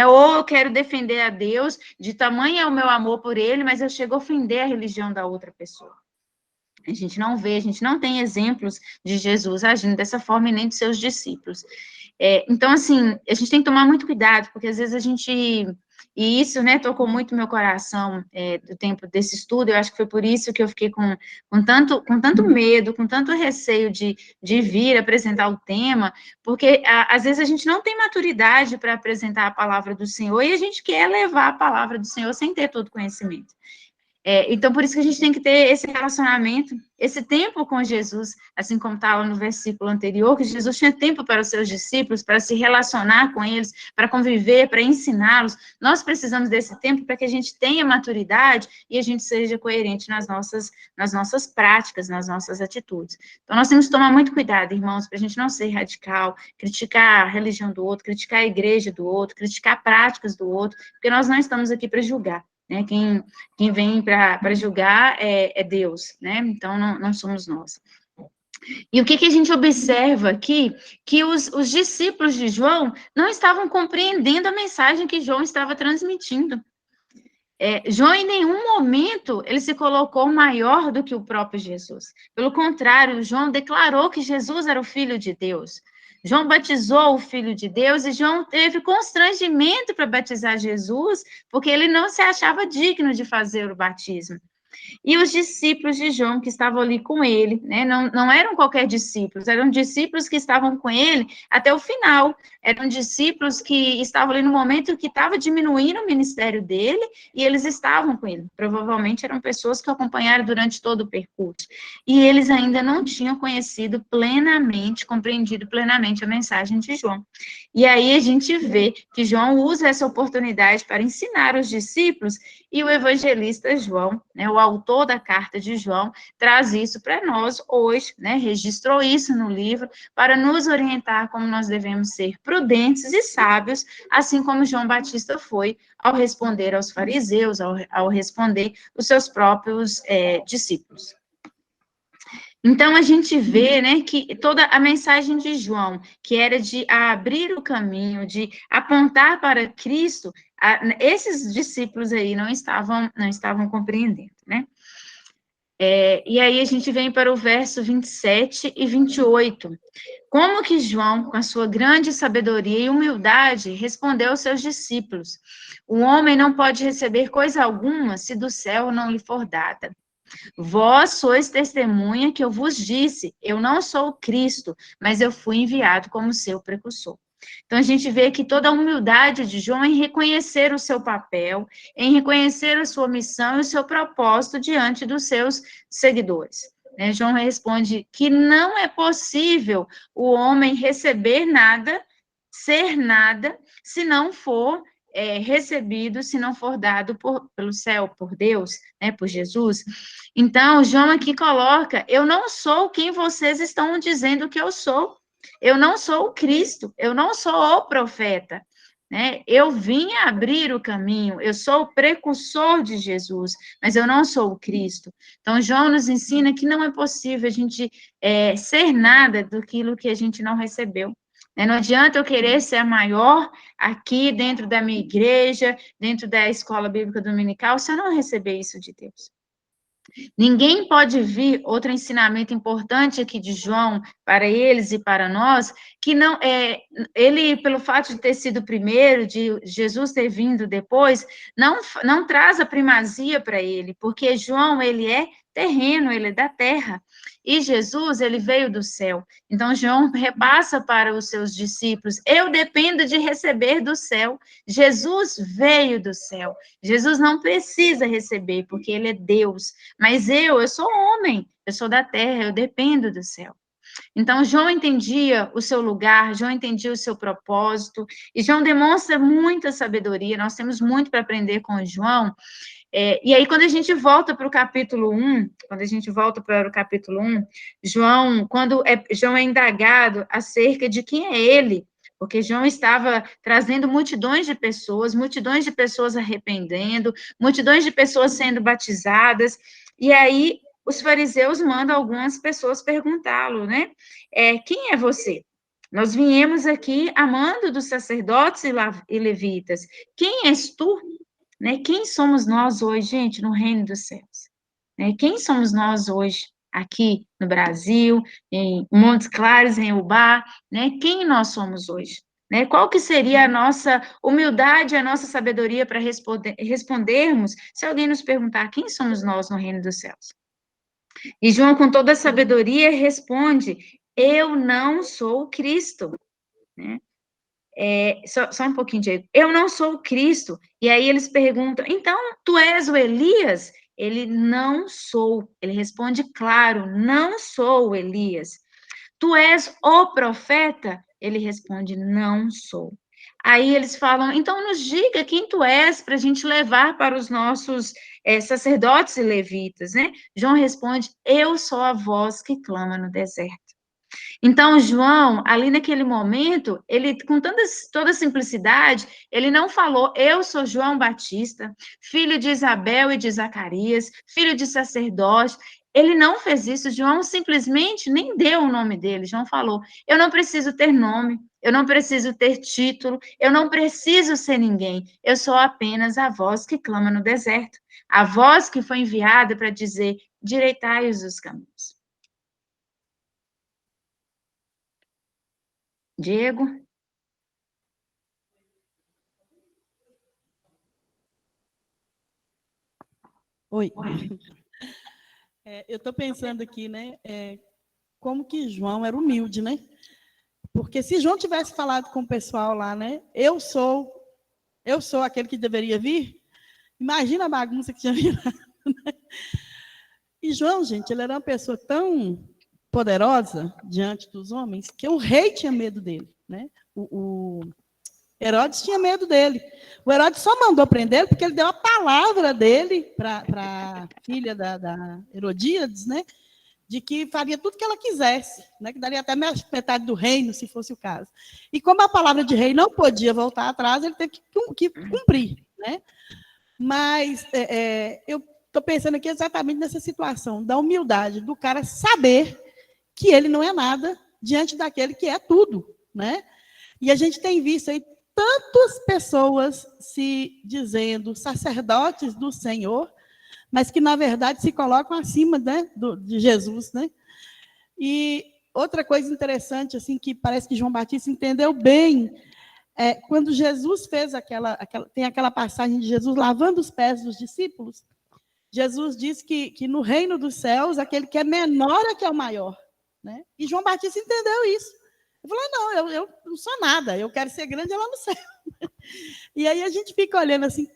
S1: Ou eu quero defender a Deus, de tamanho é o meu amor por ele, mas eu chego a ofender a religião da outra pessoa. A gente não vê, a gente não tem exemplos de Jesus agindo dessa forma e nem de seus discípulos. Então, assim, a gente tem que tomar muito cuidado, porque às vezes a gente... E isso, né, tocou muito meu coração do tempo desse estudo. Eu acho que foi por isso que eu fiquei com tanto medo, com tanto receio de vir apresentar o tema, porque às vezes a gente não tem maturidade para apresentar a palavra do Senhor e a gente quer levar a palavra do Senhor sem ter todo conhecimento. Então, por isso que a gente tem que ter esse relacionamento, esse tempo com Jesus, assim como está lá no versículo anterior, que Jesus tinha tempo para os seus discípulos, para se relacionar com eles, para conviver, para ensiná-los. Nós precisamos desse tempo para que a gente tenha maturidade e a gente seja coerente nas nossas práticas, nas nossas atitudes. Então, nós temos que tomar muito cuidado, irmãos, para a gente não ser radical, criticar a religião do outro, criticar a igreja do outro, criticar práticas do outro, porque nós não estamos aqui para julgar. Né, quem vem para julgar é Deus, né? Então não somos nós. E o que a gente observa aqui? Que os discípulos de João não estavam compreendendo a mensagem que João estava transmitindo. João, em nenhum momento, ele se colocou maior do que o próprio Jesus. Pelo contrário, João declarou que Jesus era o Filho de Deus. João batizou o Filho de Deus e João teve constrangimento para batizar Jesus, porque ele não se achava digno de fazer o batismo. E os discípulos de João que estavam ali com ele, né, não eram qualquer discípulos, eram discípulos que estavam com ele até o final, eram discípulos que estavam ali no momento que estava diminuindo o ministério dele, e eles estavam com ele, provavelmente eram pessoas que o acompanharam durante todo o percurso, e eles ainda não tinham conhecido plenamente, compreendido plenamente a mensagem de João. E aí a gente vê que João usa essa oportunidade para ensinar os discípulos, e o evangelista João, né, o autor da carta de João, traz isso para nós hoje, né, registrou isso no livro, para nos orientar como nós devemos ser prudentes e sábios, assim como João Batista foi ao responder aos fariseus, ao responder os seus próprios discípulos. Então, a gente vê, né, que toda a mensagem de João, que era de abrir o caminho, de apontar para Cristo, esses discípulos aí não estavam compreendendo, né? E aí a gente vem para o verso 27 e 28. Como que João, com a sua grande sabedoria e humildade, respondeu aos seus discípulos: o homem não pode receber coisa alguma se do céu não lhe for dada. Vós sois testemunha que eu vos disse, eu não sou o Cristo, mas eu fui enviado como seu precursor. Então, a gente vê que toda a humildade de João em reconhecer o seu papel, em reconhecer a sua missão e o seu propósito diante dos seus seguidores. João responde que não é possível o homem receber nada, ser nada, se não for recebido, se não for dado pelo céu, por Deus, né, por Jesus. Então, João aqui coloca, eu não sou quem vocês estão dizendo que eu sou. Eu não sou o Cristo, eu não sou o profeta, né? Eu vim abrir o caminho, eu sou o precursor de Jesus, mas eu não sou o Cristo. Então, João nos ensina que não é possível a gente ser nada daquilo que a gente não recebeu. Não adianta eu querer ser a maior aqui dentro da minha igreja, dentro da escola bíblica dominical, se eu não receber isso de Deus. Ninguém pode vir, outro ensinamento importante aqui de João, para eles e para nós, que não ele, pelo fato de ter sido primeiro, de Jesus ter vindo depois, não traz a primazia para ele, porque João, ele é terreno, ele é da terra, e Jesus, ele veio do céu. Então, João repassa para os seus discípulos, eu dependo de receber do céu, Jesus veio do céu, Jesus não precisa receber, porque ele é Deus, mas eu sou homem, eu sou da terra, eu dependo do céu. Então, João entendia o seu lugar, João entendia o seu propósito, e João demonstra muita sabedoria, nós temos muito para aprender com João. E aí, quando a gente volta para o capítulo 1, João, João é indagado acerca de quem é ele, porque João estava trazendo multidões de pessoas arrependendo, multidões de pessoas sendo batizadas, e aí os fariseus mandam algumas pessoas perguntá-lo, né? Quem é você? Nós viemos aqui amando dos sacerdotes e levitas. Quem és tu? Né? Quem somos nós hoje, gente, no reino dos céus? Quem somos nós hoje? aqui no Brasil, em Montes Claros, em Ubá, né? Quem nós somos hoje? Né? Qual que seria a nossa humildade, a nossa sabedoria para respondermos se alguém nos perguntar quem somos nós no reino dos céus? E João, com toda a sabedoria, responde: eu não sou o Cristo. Né? Só um pouquinho, Diego. Eu não sou o Cristo. E aí eles perguntam, então, tu és o Elias? Ele, não sou. Ele responde claro, não sou o Elias. Tu és o profeta? Ele responde, não sou. Aí eles falam, então nos diga quem tu és para a gente levar para os nossos sacerdotes e levitas, né? João responde, eu sou a voz que clama no deserto. Então, João, ali naquele momento, ele, com toda simplicidade, ele não falou, eu sou João Batista, filho de Isabel e de Zacarias, filho de sacerdote. Ele não fez isso, João simplesmente nem deu o nome dele. João falou, eu não preciso ter nome, eu não preciso ter título, eu não preciso ser ninguém, eu sou apenas a voz que clama no deserto, a voz que foi enviada para dizer, direitai-os os caminhos. Diego?
S3: Oi. Eu estou pensando aqui, né? Como que João era humilde, né? Porque se João tivesse falado com o pessoal lá, né? Eu sou aquele que deveria vir. Imagina a bagunça que tinha virado. Né? E João, gente, ele era uma pessoa tão poderosa diante dos homens que o rei tinha medo dele, né? O Herodes tinha medo dele. O Herodes só mandou prender porque ele deu a palavra dele para a filha da Herodíades, né? De que faria tudo que ela quisesse, né? Que daria até metade do reino, se fosse o caso. E como a palavra de rei não podia voltar atrás, ele teve que cumprir, né? Mas eu estou pensando aqui exatamente nessa situação da humildade do cara saber que ele não é nada diante daquele que é tudo, né? E a gente tem visto aí tantas pessoas se dizendo sacerdotes do Senhor, mas que, na verdade, se colocam acima, né, de Jesus. Né? E outra coisa interessante, assim, que parece que João Batista entendeu bem, quando Jesus fez tem aquela passagem de Jesus lavando os pés dos discípulos, Jesus diz que no reino dos céus, aquele que é menor é que é o maior. Né? E João Batista entendeu isso. Ele falou, não, eu não sou nada, eu quero ser grande lá no céu. E aí a gente fica olhando assim,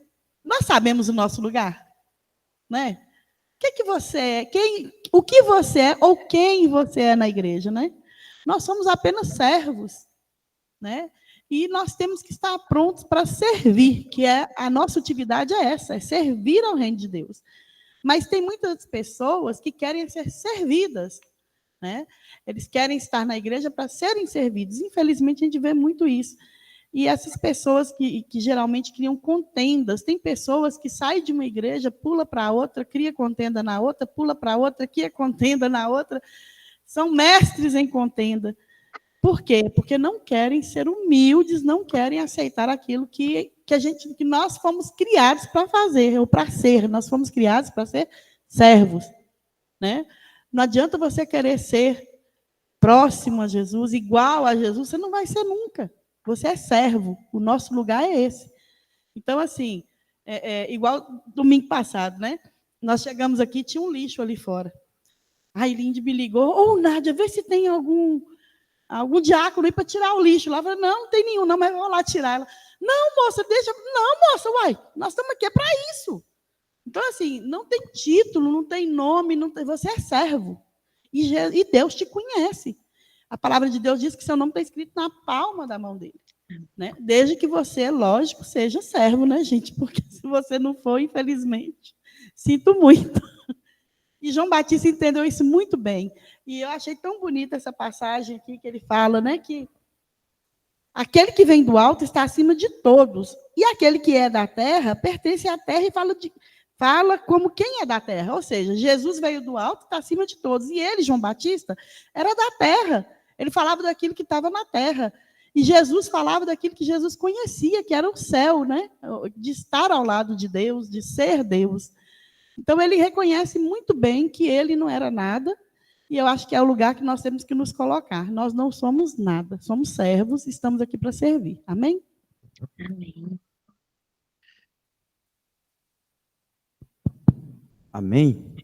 S3: nós sabemos o nosso lugar? Né? O que você é? O que você é ou quem você é na igreja? Né? Nós somos apenas servos. Né? E nós temos que estar prontos para servir, que a nossa atividade é essa, é servir ao reino de Deus. Mas tem muitas pessoas que querem ser servidas. Né? Eles querem estar na igreja para serem servidos. Infelizmente, a gente vê muito isso. E essas pessoas que geralmente criam contendas, tem pessoas que saem de uma igreja, pula para outra, cria contenda na outra, pula para outra, cria contenda na outra, são mestres em contenda. Por quê? Porque não querem ser humildes, não querem aceitar aquilo que nós fomos criados para fazer, ou para ser. Nós fomos criados para ser servos. Né? Não adianta você querer ser próximo a Jesus, igual a Jesus, você não vai ser nunca. Você é servo, o nosso lugar é esse. Então, assim, igual domingo passado, né? Nós chegamos aqui, tinha um lixo ali fora. A Lindy me ligou, Nádia, vê se tem algum diácono aí para tirar o lixo. Lá eu falei, não tem nenhum, não, mas eu vou lá tirar. Ela, não, moça, deixa. Não, moça, uai, nós estamos aqui para isso. Então, assim, não tem título, não tem nome, você é servo. E Deus te conhece. A palavra de Deus diz que seu nome está escrito na palma da mão dele. Né? Desde que você, lógico, seja servo, né, gente? Porque se você não for, infelizmente, sinto muito. E João Batista entendeu isso muito bem. E eu achei tão bonita essa passagem aqui que ele fala, né, que aquele que vem do alto está acima de todos. E aquele que é da terra pertence à terra e fala como quem é da terra. Ou seja, Jesus veio do alto, está acima de todos. E ele, João Batista, era da terra. Ele falava daquilo que estava na terra. E Jesus falava daquilo que Jesus conhecia, que era o céu, né? De estar ao lado de Deus, de ser Deus. Então, ele reconhece muito bem que ele não era nada, E eu acho que é o lugar que nós temos que nos colocar. Nós não somos nada, somos servos, estamos aqui para servir. Amém?
S1: Amém.
S4: Amém?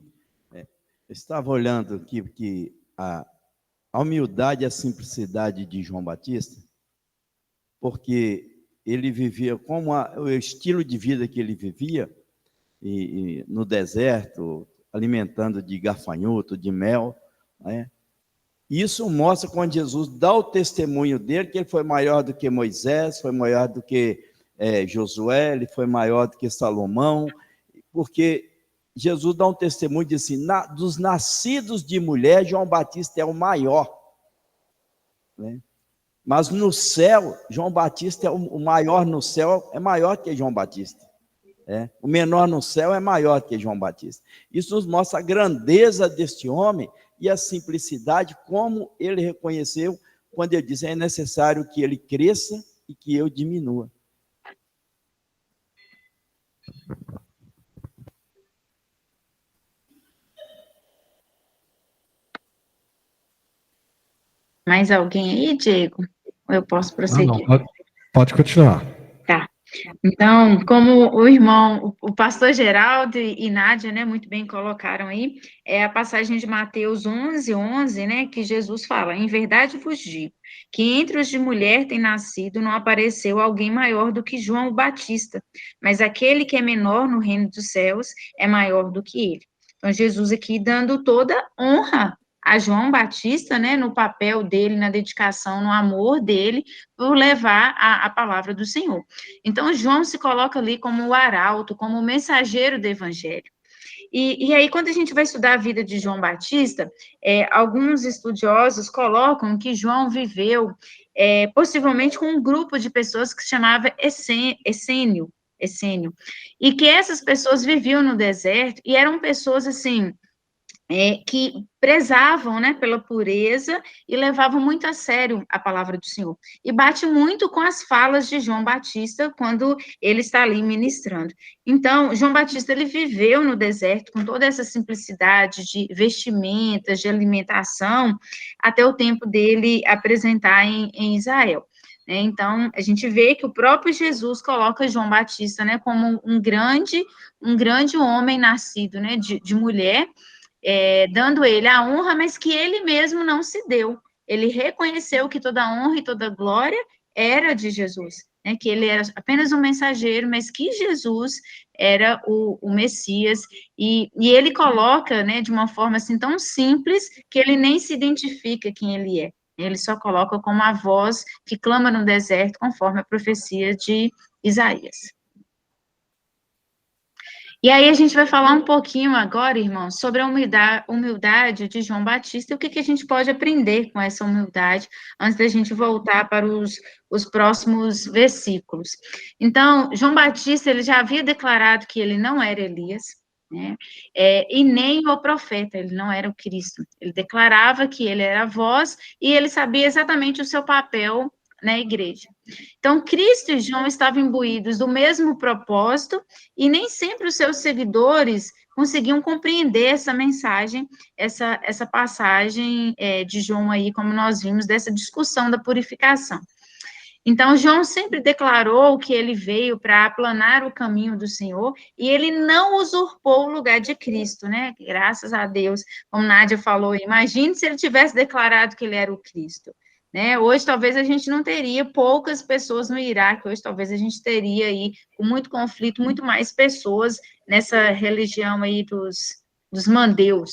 S4: Eu estava olhando aqui que a humildade e a simplicidade de João Batista, porque ele vivia, o estilo de vida que ele vivia, e no deserto, alimentando de gafanhoto, de mel, né? Isso mostra quando Jesus dá o testemunho dele, que ele foi maior do que Moisés, foi maior do que Josué, ele foi maior do que Salomão, porque Jesus dá um testemunho de assim, dos nascidos de mulher, João Batista é o maior, né? Mas no céu, João Batista é o maior no céu, é maior que João Batista. O menor no céu é maior que João Batista. Isso nos mostra a grandeza deste homem e a simplicidade, como ele reconheceu quando ele diz, é necessário que ele cresça e que eu diminua.
S1: Mais alguém aí, Diego? Ou eu posso prosseguir?
S2: Não, pode continuar.
S1: Tá. Então, como o irmão, o pastor Geraldo e Nádia, né, muito bem colocaram aí, é a passagem de Mateus 11:11, né, que Jesus fala, em verdade vos digo, que entre os de mulher tem nascido, não apareceu alguém maior do que João o Batista, mas aquele que é menor no reino dos céus é maior do que ele. Então, Jesus aqui dando toda honra a João Batista, né, no papel dele, na dedicação, no amor dele, por levar a palavra do Senhor. Então, João se coloca ali como o arauto, como o mensageiro do evangelho. E aí, quando a gente vai estudar a vida de João Batista, alguns estudiosos colocam que João viveu, possivelmente, com um grupo de pessoas que se chamava essênio, e que essas pessoas viviam no deserto, e eram pessoas, assim, que prezavam, né, pela pureza e levavam muito a sério a palavra do Senhor. E bate muito com as falas de João Batista quando ele está ali ministrando. Então, João Batista, ele viveu no deserto com toda essa simplicidade de vestimentas, de alimentação, até o tempo dele apresentar em Israel. Então, a gente vê que o próprio Jesus coloca João Batista, né, como um grande homem nascido, né, de mulher, dando ele a honra, mas que ele mesmo não se deu. Ele reconheceu que toda honra e toda glória era de Jesus, né? Que ele era apenas um mensageiro, mas que Jesus era o Messias, e ele coloca, né, de uma forma assim tão simples, que ele nem se identifica quem ele é. Ele só coloca como a voz que clama no deserto, conforme a profecia de Isaías. E aí a gente vai falar um pouquinho agora, irmãos, sobre a humildade de João Batista e o que a gente pode aprender com essa humildade, antes da gente voltar para os próximos versículos. Então, João Batista, ele já havia declarado que ele não era Elias, né? E nem o profeta, ele não era o Cristo. Ele declarava que ele era a voz e ele sabia exatamente o seu papel na igreja. Então, Cristo e João estavam imbuídos do mesmo propósito e nem sempre os seus seguidores conseguiam compreender essa mensagem, essa passagem de João aí, como nós vimos, dessa discussão da purificação. Então, João sempre declarou que ele veio para aplanar o caminho do Senhor e ele não usurpou o lugar de Cristo, né? Graças a Deus, como Nádia falou, imagine se ele tivesse declarado que ele era o Cristo. Né? Hoje, talvez, a gente não teria poucas pessoas no Iraque, hoje, talvez, a gente teria aí, com muito conflito, muito mais pessoas nessa religião aí dos mandeus.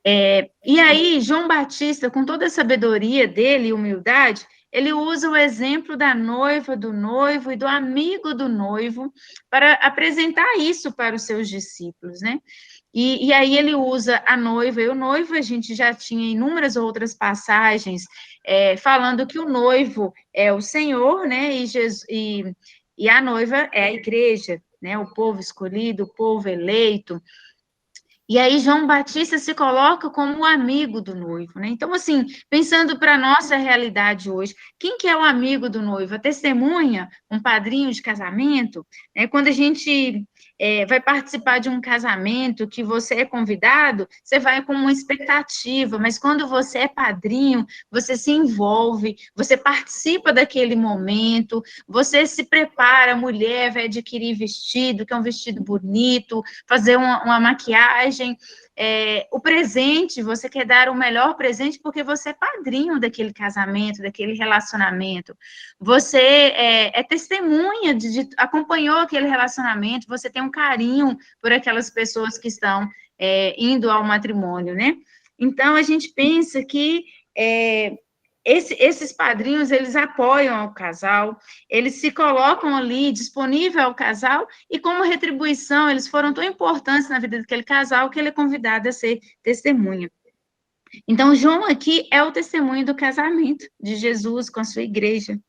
S1: E aí, João Batista, com toda a sabedoria dele e humildade, ele usa o exemplo da noiva, do noivo e do amigo do noivo para apresentar isso para os seus discípulos, né? E aí ele usa a noiva e o noivo, a gente já tinha inúmeras outras passagens falando que o noivo é o Senhor, né, e a noiva é a igreja, né, o povo escolhido, o povo eleito. E aí João Batista se coloca como o amigo do noivo, né? Então, assim, pensando para a nossa realidade hoje, quem que é o amigo do noivo? A testemunha? Um padrinho de casamento? Quando a gente vai participar de um casamento que você é convidado, você vai com uma expectativa, mas quando você é padrinho, você se envolve, você participa daquele momento, você se prepara, a mulher vai adquirir vestido, que é um vestido bonito, fazer uma maquiagem, o presente, você quer dar o melhor presente porque você é padrinho daquele casamento, daquele relacionamento. Você é testemunha, acompanhou aquele relacionamento, você tem um carinho por aquelas pessoas que estão indo ao matrimônio, né? Então, a gente pensa que esses padrinhos, eles apoiam o casal, eles se colocam ali disponível ao casal, e como retribuição, eles foram tão importantes na vida daquele casal que ele é convidado a ser testemunha. Então, João aqui é o testemunho do casamento de Jesus com a sua igreja.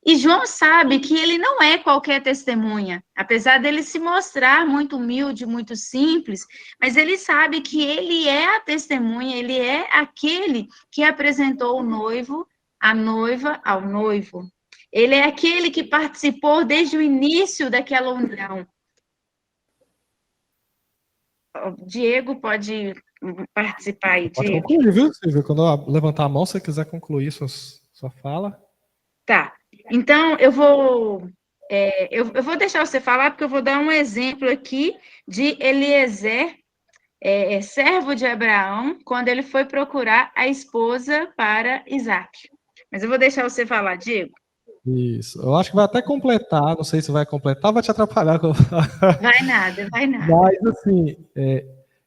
S1: E João sabe que ele não é qualquer testemunha, apesar dele se mostrar muito humilde, muito simples, mas ele sabe que ele é a testemunha, ele é aquele que apresentou o noivo, a noiva ao noivo. Ele é aquele que participou desde o início daquela união. O Diego pode participar aí,
S2: Pode
S1: Diego.
S2: concluir, viu, Silvia? Quando eu levantar a mão, se você quiser concluir sua fala.
S1: Tá. Então, eu vou deixar você falar, porque eu vou dar um exemplo aqui de Eliezer, servo de Abraão, quando ele foi procurar a esposa para Isaac. Mas eu vou deixar você falar, Diego.
S2: Isso. Eu acho que vai até completar, não sei se vai completar, vai te atrapalhar.
S1: Vai nada.
S2: Mas, assim,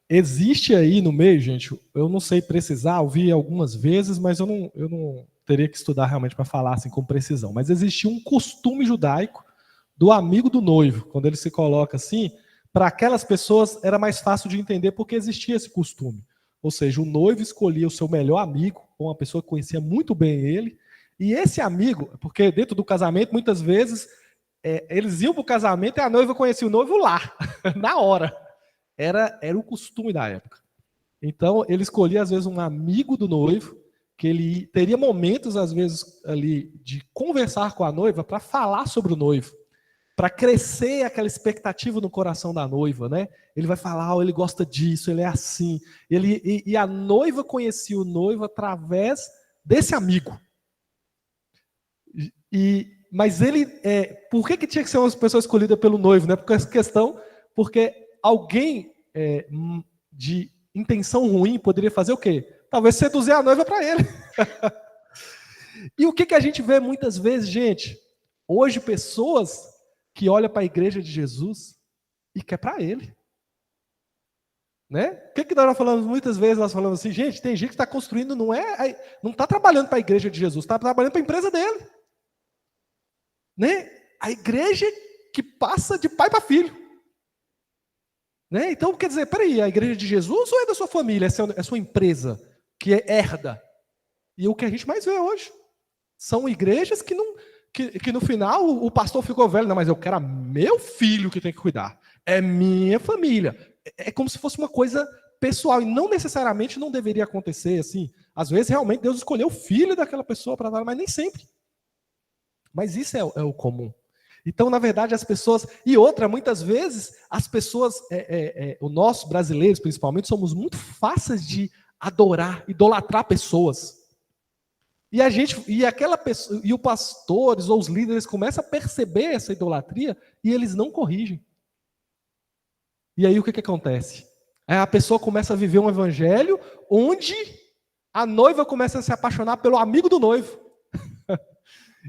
S2: existe aí no meio, gente, eu não sei precisar, ouvi algumas vezes, mas eu não teria que estudar realmente para falar assim com precisão. Mas existia um costume judaico do amigo do noivo, quando ele se coloca assim, para aquelas pessoas era mais fácil de entender porque existia esse costume. Ou seja, o noivo escolhia o seu melhor amigo, ou uma pessoa que conhecia muito bem ele, e esse amigo, porque dentro do casamento, muitas vezes, eles iam para o casamento e a noiva conhecia o noivo lá, na hora. Era o costume da época. Então, ele escolhia, às vezes, um amigo do noivo, que ele teria momentos, às vezes, ali, de conversar com a noiva para falar sobre o noivo, para crescer aquela expectativa no coração da noiva, né? Ele vai falar, ele gosta disso, ele é assim. E a noiva conhecia o noivo através desse amigo. Mas ele, por que tinha que ser uma pessoa escolhida pelo noivo, né? Porque essa questão, porque alguém de intenção ruim poderia fazer o quê? Talvez seduzir a noiva para ele. E o que a gente vê muitas vezes, gente? Hoje, pessoas que olham para a igreja de Jesus e quer para ele. Né? O que nós falamos muitas vezes? Nós falamos assim, gente, tem gente que está construindo, não está trabalhando para a igreja de Jesus, está trabalhando para a empresa dele. Né? A igreja que passa de pai para filho. Né? Então, quer dizer, peraí, a igreja de Jesus ou é da sua família, é sua empresa que herda? E o que a gente mais vê hoje são igrejas que no final o pastor ficou velho, não, mas eu quero meu filho que tem que cuidar, é minha família. É como se fosse uma coisa pessoal, e não necessariamente não deveria acontecer assim. Às vezes, realmente, Deus escolheu o filho daquela pessoa para dar, mas nem sempre. Mas isso é o comum. Então, na verdade, as pessoas... E outra, muitas vezes, as pessoas, nós brasileiros, principalmente, somos muito fáceis de adorar, idolatrar pessoas. E os pastores ou os líderes começam a perceber essa idolatria e eles não corrigem. E aí o que acontece? A pessoa começa a viver um evangelho onde a noiva começa a se apaixonar pelo amigo do noivo.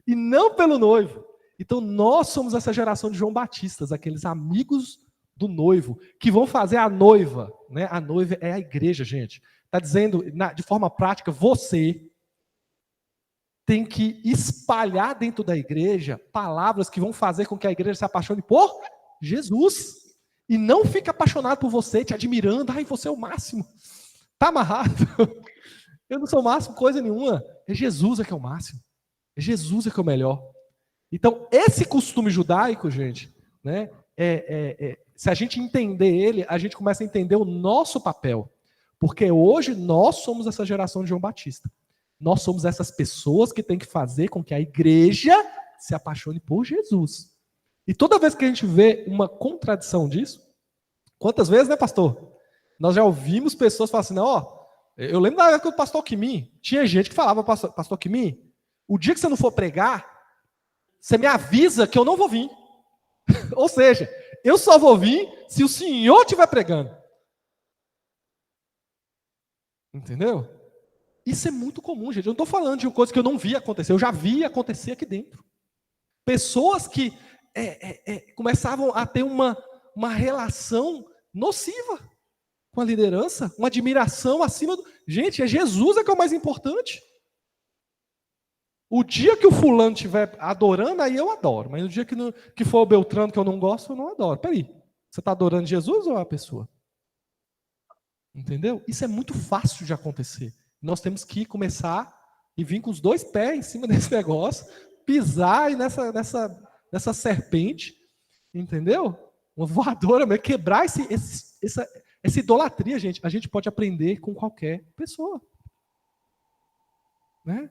S2: E não pelo noivo. Então nós somos essa geração de João Batistas, aqueles amigos do noivo, que vão fazer a noiva. Né? A noiva é a igreja, gente. Está dizendo, de forma prática, você tem que espalhar dentro da igreja palavras que vão fazer com que a igreja se apaixone por Jesus. E não fique apaixonado por você, te admirando. Ai, você é o máximo. Tá amarrado? Eu não sou o máximo, coisa nenhuma. É Jesus que é o máximo. É Jesus que é o melhor. Então, esse costume judaico, gente, né, se a gente entender ele, a gente começa a entender o nosso papel. Porque hoje nós somos essa geração de João Batista. Nós somos essas pessoas que têm que fazer com que a igreja se apaixone por Jesus. E toda vez que a gente vê uma contradição disso, quantas vezes, né, pastor? Nós já ouvimos pessoas falar assim, não, ó, eu lembro da época do pastor Quimim, tinha gente que falava, pastor Quimim, o dia que você não for pregar, você me avisa que eu não vou vir. Ou seja, eu só vou vir se o senhor estiver pregando. Entendeu? Isso é muito comum, gente. Eu não estou falando de uma coisa que eu não vi acontecer, eu já vi acontecer aqui dentro. Pessoas que começavam a ter uma relação nociva com a liderança, uma admiração acima do... Gente, Jesus que é o mais importante. O dia que o fulano estiver adorando, aí eu adoro. Mas no dia que for o Beltrano que eu não gosto, eu não adoro. Peraí, você está adorando Jesus ou a pessoa? Entendeu? Isso é muito fácil de acontecer. Nós temos que começar e vir com os dois pés em cima desse negócio, pisar aí nessa serpente, entendeu? Uma voadora, mas quebrar essa idolatria, gente. A gente pode aprender com qualquer pessoa. Né?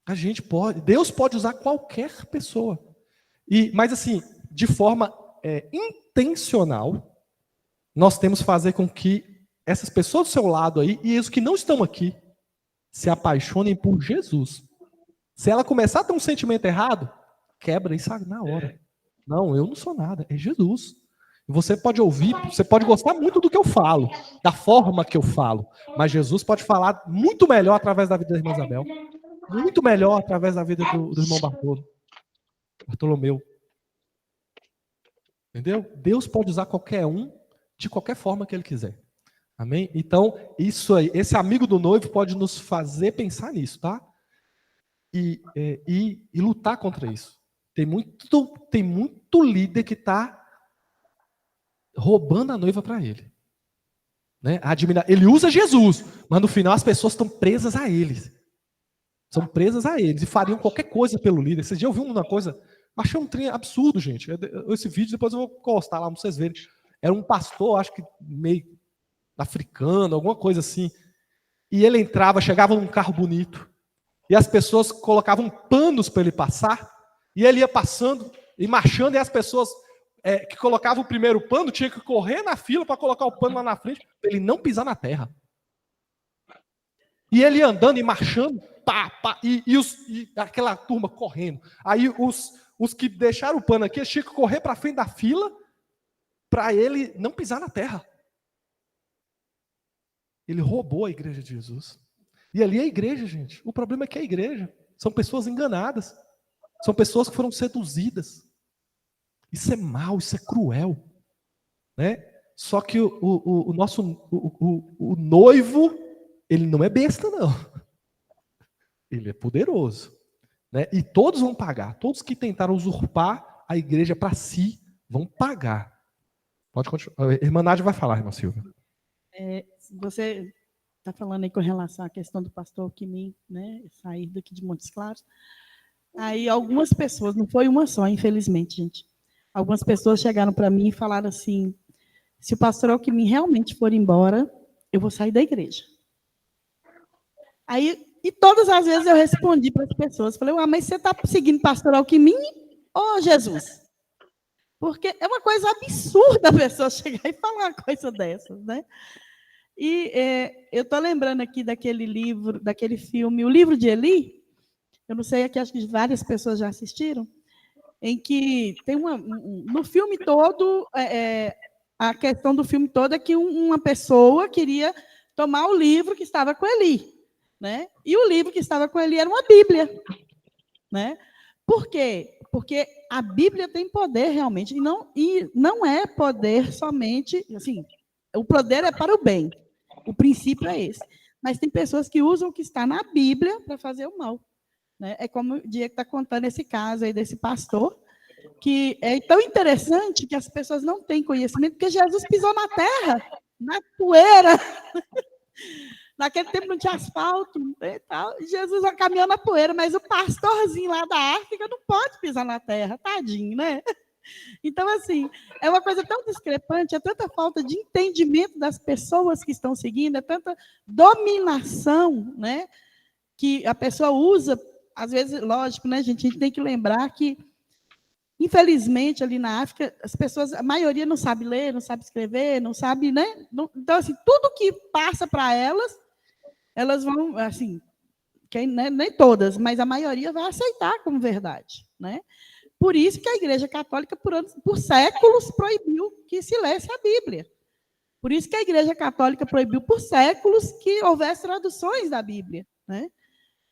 S2: A gente pode, Deus pode usar qualquer pessoa. Mas assim, de forma intencional, nós temos que fazer com que essas pessoas do seu lado aí, e os que não estão aqui, se apaixonem por Jesus. Se ela começar a ter um sentimento errado, quebra isso na hora. Não, eu não sou nada, é Jesus. Você pode ouvir, você pode gostar muito do que eu falo, da forma que eu falo, mas Jesus pode falar muito melhor através da vida da irmã Isabel, muito melhor através da vida do irmão Bartolomeu. Entendeu? Deus pode usar qualquer um de qualquer forma que ele quiser. Amém? Então, isso aí, esse amigo do noivo pode nos fazer pensar nisso, tá? E lutar contra isso. Tem muito líder que está roubando a noiva para ele. Né? Ele usa Jesus, mas no final as pessoas estão presas a eles. São presas a eles e fariam qualquer coisa pelo líder. Esse dia eu vi uma coisa, achei um trem absurdo, gente. Esse vídeo depois eu vou postar lá para vocês verem. Era um pastor, acho que meio africano, alguma coisa assim. E ele entrava, chegava num carro bonito. E as pessoas colocavam panos para ele passar. E ele ia passando e marchando. E as pessoas que colocavam o primeiro pano tinham que correr na fila para colocar o pano lá na frente, para ele não pisar na terra. E ele andando e marchando, e aquela turma correndo. Aí os que deixaram o pano aqui, tinham que correr para frente da fila para ele não pisar na terra. Ele roubou a igreja de Jesus. E ali é a igreja, gente. O problema é que é a igreja. São pessoas enganadas. São pessoas que foram seduzidas. Isso é mal, isso é cruel. Né? Só que o noivo, ele não é besta, não. Ele é poderoso. Né? E todos vão pagar. Todos que tentaram usurpar a igreja para si, vão pagar. Pode continuar. A irmã Nádia vai falar, irmã Silvia.
S3: Você está falando aí com relação à questão do pastor Quimim, né, sair daqui de Montes Claros. Aí algumas pessoas, não foi uma só, infelizmente, gente. Algumas pessoas chegaram para mim e falaram assim: se o pastor Alquimim realmente for embora, eu vou sair da igreja. Aí, e todas as vezes eu respondi para as pessoas, falei: mas você está seguindo o pastor Alquimim ou Jesus? Porque é uma coisa absurda a pessoa chegar e falar uma coisa dessas, né? E eu estou lembrando aqui daquele livro, daquele filme, O Livro de Eli. Eu não sei, aqui acho que várias pessoas já assistiram, em que tem no filme todo, a questão do filme todo é que uma pessoa queria tomar o livro que estava com Eli, né? E o livro que estava com Eli era uma Bíblia, né? Por quê? Porque a Bíblia tem poder realmente, e não é poder somente, assim, o poder é para o bem. O princípio é esse. Mas tem pessoas que usam o que está na Bíblia para fazer o mal. Né? É como o Diego está contando esse caso aí desse pastor, que é tão interessante que as pessoas não têm conhecimento, porque Jesus pisou na terra, na poeira. Naquele tempo não tinha asfalto, e tal. Jesus caminhou na poeira, mas o pastorzinho lá da África não pode pisar na terra, tadinho, né? Então, assim, é uma coisa tão discrepante, é tanta falta de entendimento das pessoas que estão seguindo, é tanta dominação, né, que a pessoa usa, às vezes, lógico, né, gente, a gente tem que lembrar que Infelizmente, ali na África, as pessoas, a maioria não sabe ler, não sabe escrever, não sabe, né? Então, assim, tudo que passa para elas vão, assim, nem todas, mas a maioria vai aceitar como verdade, né? Por isso que a Igreja Católica, por séculos, proibiu que se lesse a Bíblia. Por isso que a Igreja Católica proibiu por séculos que houvesse traduções da Bíblia, né?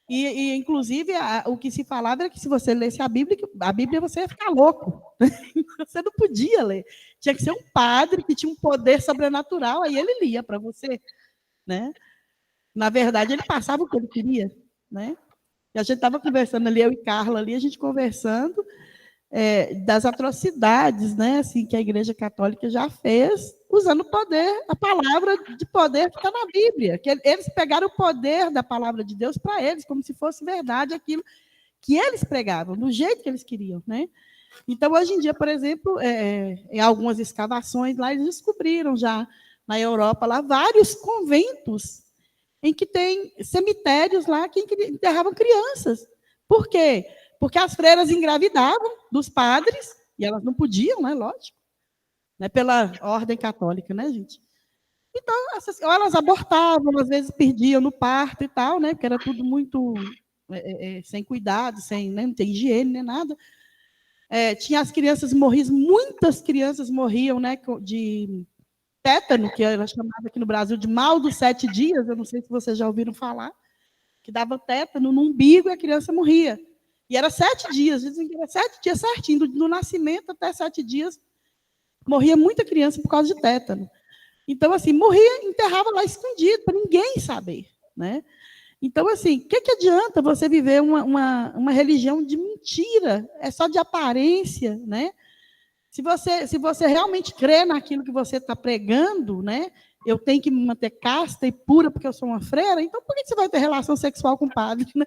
S3: E inclusive, o que se falava era que se você lesse a Bíblia você ia ficar louco. Você não podia ler. Tinha que ser um padre que tinha um poder sobrenatural, aí ele lia para você, né? Na verdade, ele passava o que ele queria, né? E a gente estava conversando ali, eu e Carla ali, a gente conversando das atrocidades, né, assim, que a Igreja Católica já fez, usando poder, a palavra de poder que está na Bíblia. Que eles pegaram o poder da palavra de Deus para eles, como se fosse verdade aquilo que eles pregavam, do jeito que eles queriam, né? Então, hoje em dia, por exemplo, em algumas escavações lá, eles descobriram já na Europa lá vários conventos em que tem cemitérios lá que enterravam crianças. Por quê? Porque as freiras engravidavam dos padres, e elas não podiam, né, lógico, né, pela ordem católica, né, gente? Então, ou elas abortavam, às vezes perdiam no parto e tal, né, porque era tudo muito sem cuidado, né, não tem higiene, nem nada. Tinha as crianças morriam, muitas crianças morriam, né, de tétano, que era chamado aqui no Brasil de mal dos 7 dias, eu não sei se vocês já ouviram falar, que dava tétano no umbigo e a criança morria. E era 7 dias, dizem que era 7 dias certinho, do nascimento até 7 dias, morria muita criança por causa de tétano. Então, assim, morria, enterrava lá escondido, para ninguém saber, né? Então, assim, o que adianta você viver uma religião de mentira? É só de aparência, né? Se você realmente crê naquilo que você está pregando, né? Eu tenho que me manter casta e pura porque eu sou uma freira, então por que você vai ter relação sexual com o padre, né?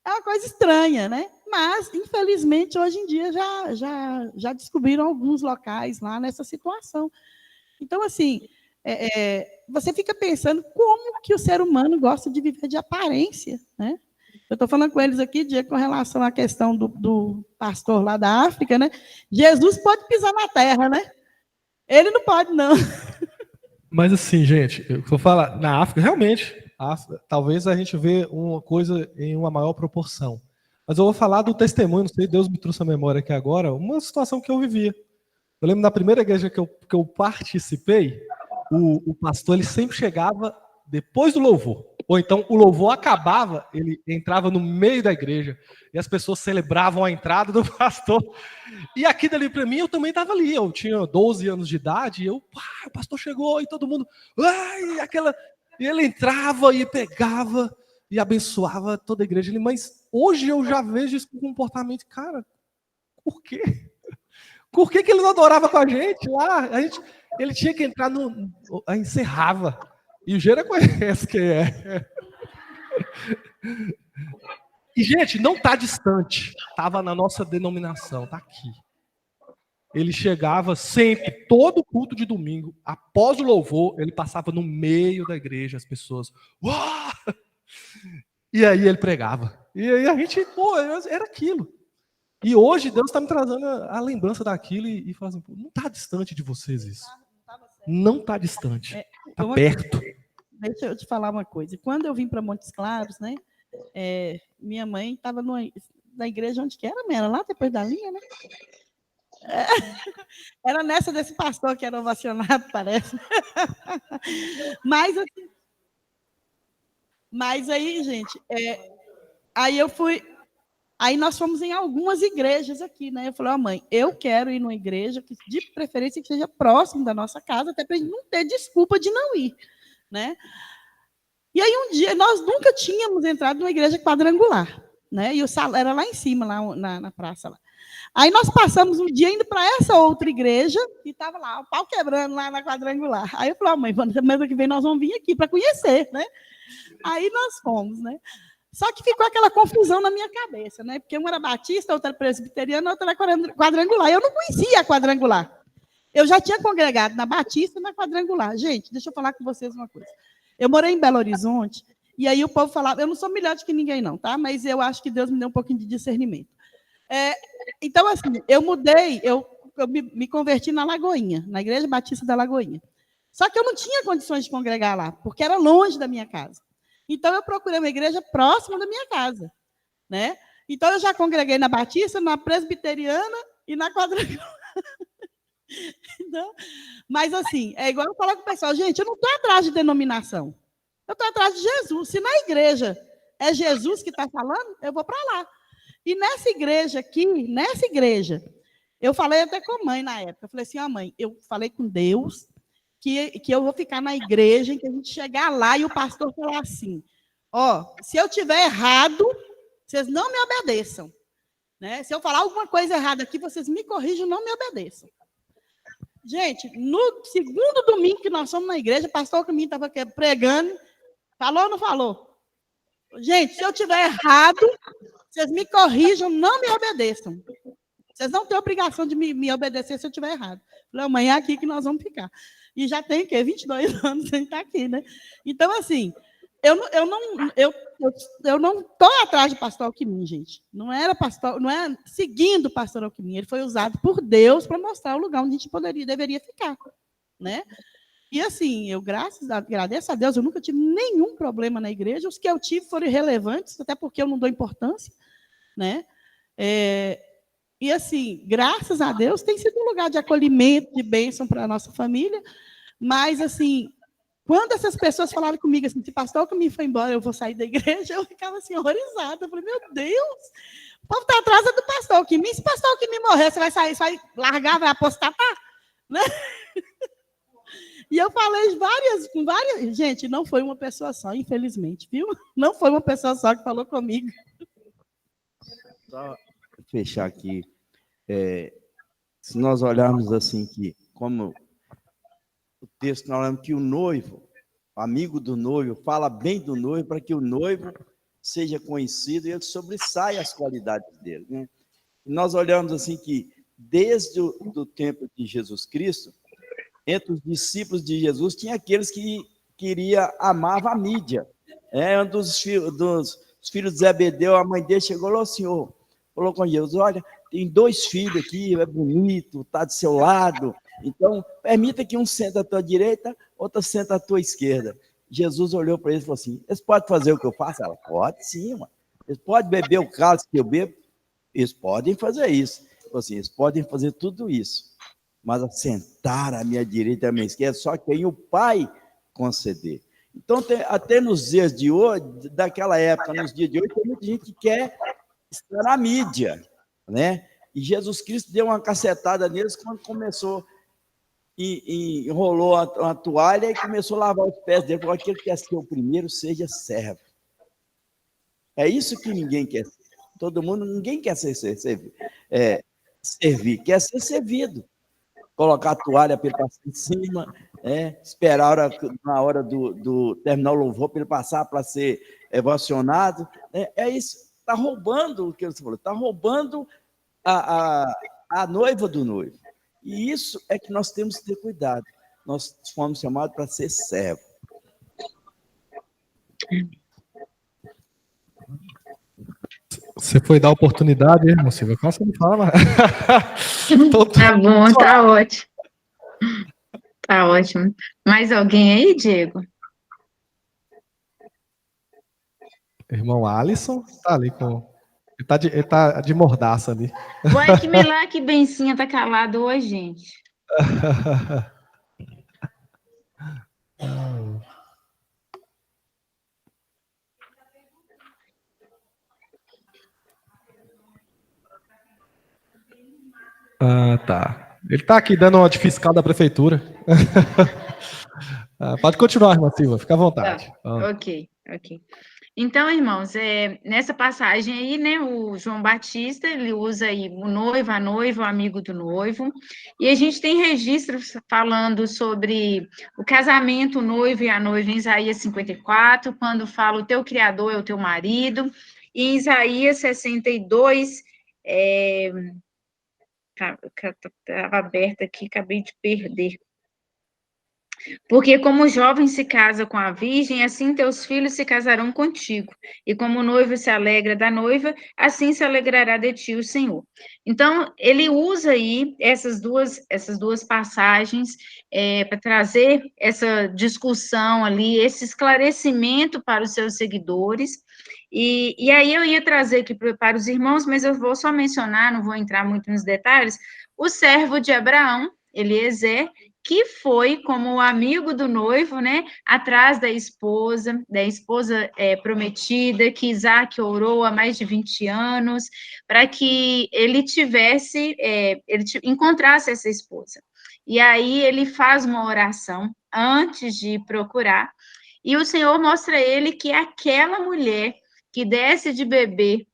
S3: É uma coisa estranha, né? Mas, infelizmente, hoje em dia já descobriram alguns locais lá nessa situação. Então, assim, você fica pensando como que o ser humano gosta de viver de aparência, né? Eu estou falando com eles aqui, com relação à questão do pastor lá da África, né? Jesus pode pisar na terra, né? Ele não pode, não.
S2: Mas assim, gente, eu vou falar, na África, realmente, talvez a gente vê uma coisa em uma maior proporção. Mas eu vou falar do testemunho, não sei, Deus me trouxe a memória aqui agora, uma situação que eu vivia. Eu lembro na primeira igreja que eu participei, o pastor ele sempre chegava depois do louvor. Ou então o louvor acabava, ele entrava no meio da igreja e as pessoas celebravam a entrada do pastor. E aqui dali para mim, eu também estava ali. Eu tinha 12 anos de idade e o pastor chegou e todo mundo... E ele entrava e pegava e abençoava toda a igreja. Mas hoje eu já vejo esse comportamento. Cara, por quê? Por que ele não adorava com a gente lá? Ele tinha que entrar encerrava. E o Gera conhece quem é. E, gente, não está distante. Estava na nossa denominação, está aqui. Ele chegava sempre, todo culto de domingo, após o louvor, ele passava no meio da igreja, as pessoas... Uau! E aí ele pregava. E aí a gente, era aquilo. E hoje Deus está me trazendo a lembrança daquilo e fala assim, não está distante de vocês isso. Não está distante. Está perto.
S3: Deixa eu te falar uma coisa. Quando eu vim para Montes Claros, né, minha mãe estava na igreja onde que era? Era lá depois da linha, né? Era nessa desse pastor que era ovacionado, parece. Mas aí, gente, aí nós fomos em algumas igrejas aqui, né? Eu falei, mãe, eu quero ir numa igreja que, de preferência, que seja próximo da nossa casa, até para a gente não ter desculpa de não ir, né? E aí um dia, nós nunca tínhamos entrado numa igreja quadrangular, né? E o salão era lá em cima, lá na praça lá. Aí nós passamos um dia indo para essa outra igreja e estava lá, o pau quebrando lá na quadrangular. Aí eu falei, mãe, semana que vem nós vamos vir aqui para conhecer, né? Aí nós fomos, né? Só que ficou aquela confusão na minha cabeça, né? Porque uma era batista, outra era presbiteriana, outra era quadrangular. Eu não conhecia a quadrangular. Eu já tinha congregado na batista e na quadrangular. Gente, deixa eu falar com vocês uma coisa. Eu morei em Belo Horizonte, e aí o povo falava, eu não sou melhor do que ninguém não, tá? Mas eu acho que Deus me deu um pouquinho de discernimento. Então, assim, eu mudei, eu me converti na Lagoinha, na Igreja Batista da Lagoinha. Só que eu não tinha condições de congregar lá, porque era longe da minha casa. Então, eu procurei uma igreja próxima da minha casa, né? Então, eu já congreguei na Batista, na Presbiteriana e na Quadrangular. Então, mas, assim, é igual eu falar com o pessoal, gente, eu não estou atrás de denominação. Eu estou atrás de Jesus. Se na igreja é Jesus que está falando, eu vou para lá. E nessa igreja aqui, eu falei até com a mãe na época. Eu falei assim, mãe, eu falei com Deus que eu vou ficar na igreja, em que a gente chegar lá e o pastor falar assim, se eu tiver errado, vocês não me obedeçam. Né? Se eu falar alguma coisa errada aqui, vocês me corrijam, não me obedeçam. Gente, no segundo domingo que nós fomos na igreja, o pastor Caminho estava pregando, falou ou não falou? Gente, se eu tiver errado, vocês me corrijam, não me obedeçam. Vocês não têm obrigação de me obedecer se eu estiver errado. Falei, amanhã é aqui que nós vamos ficar. E já tem, 22 anos sem estar aqui, né? Então, assim, eu não estou atrás de pastor Alckmin, gente. Não é seguindo o pastor Alckmin. Ele foi usado por Deus para mostrar o lugar onde a gente deveria ficar, né? E assim, eu agradeço a Deus, eu nunca tive nenhum problema na igreja. Os que eu tive foram irrelevantes, até porque eu não dou importância, né? E assim, graças a Deus, tem sido um lugar de acolhimento, de bênção para a nossa família. Mas, assim, quando essas pessoas falaram comigo assim, se pastor Alckmin foi embora, eu vou sair da igreja, eu ficava assim, horrorizada. Eu falei, meu Deus, o povo está atrás do pastor Alckmin. Se o pastor Alckmin morrer, você vai sair, você vai largar, vai apostatar? Né? E eu falei com várias... Gente, não foi uma pessoa só, infelizmente, viu? Não foi uma pessoa só que falou comigo.
S4: Só fechar aqui. Se nós olharmos assim, que como o texto nós lemos que o noivo, amigo do noivo, fala bem do noivo para que o noivo seja conhecido e ele sobressaia as qualidades dele. Né? E nós olhamos assim que desde o tempo de Jesus Cristo, entre os discípulos de Jesus, tinha aqueles que amavam a mídia. Um dos filhos de Zebedeu, a mãe dele chegou lá, o Senhor falou com Jesus, olha, tem 2 filhos aqui, é bonito, está do seu lado, então permita que um senta à tua direita, outro senta à tua esquerda. Jesus olhou para eles e falou assim, eles podem fazer o que eu faço? Ela, pode sim, mano. Eles podem beber o cálice que eu bebo? Eles podem fazer isso. Ele falou assim, eles podem fazer tudo isso, mas assentar à minha direita e à minha esquerda, só quem o Pai conceder. Então, até nos dias de hoje, daquela época, nos dias de hoje, tem muita gente que quer estar na mídia, né? E Jesus Cristo deu uma cacetada neles quando começou, e enrolou a toalha e começou a lavar os pés dele, falou, aquele que quer ser o primeiro, seja servo. É isso que ninguém quer ser. Ninguém quer servir, quer ser servido. Colocar a toalha para ele passar em cima, esperar na hora do terminar o louvor para ele passar para ser evacionado. É isso. Está roubando o que você falou, está roubando a noiva do noivo. E isso é que nós temos que ter cuidado. Nós fomos chamados para ser servo.
S2: Você foi dar oportunidade, irmão Silvio? Como você me fala?
S1: Tá bom, tá ótimo. Tá ótimo. Mais alguém aí, Diego?
S2: Irmão Alisson tá ali com... Ele tá de mordaça ali.
S1: Ué, que milagre que Bencinha tá calado hoje, gente.
S2: Tá. Ele tá aqui dando uma de fiscal da prefeitura. Pode continuar, irmã Silva, fica à vontade.
S1: Tá. Ok. Então, irmãos, nessa passagem aí, né, o João Batista, ele usa aí o noivo, a noiva, o amigo do noivo, e a gente tem registros falando sobre o casamento, o noivo e a noiva em Isaías 54, quando fala o teu criador é o teu marido, e em Isaías 62, estava aberta aqui, acabei de perder. Porque como o jovem se casa com a virgem, assim teus filhos se casarão contigo. E como o noivo se alegra da noiva, assim se alegrará de ti o Senhor. Então, ele usa aí essas duas passagens para trazer essa discussão ali, esse esclarecimento para os seus seguidores. E aí eu ia trazer aqui para os irmãos, mas eu vou só mencionar, não vou entrar muito nos detalhes, o servo de Abraão, Eliezer, que foi como amigo do noivo, né, atrás da esposa prometida, que Isaac orou há mais de 20 anos, para que ele encontrasse essa esposa. E aí ele faz uma oração antes de procurar, e o Senhor mostra a ele que aquela mulher que desse de beber,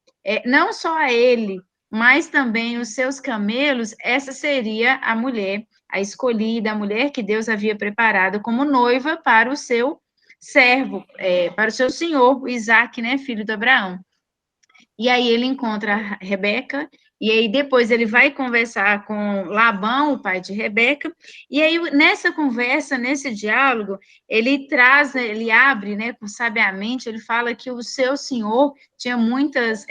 S1: não só a ele, mas também os seus camelos, essa seria a mulher, a escolhida, a mulher que Deus havia preparado como noiva para o seu servo, para o seu senhor, o Isaac, né, filho de Abraão. E aí ele encontra a Rebeca, e aí depois ele vai conversar com Labão, o pai de Rebeca, e aí nessa conversa, nesse diálogo, ele traz, ele abre, né, sabiamente, ele fala que o seu senhor tinha muitas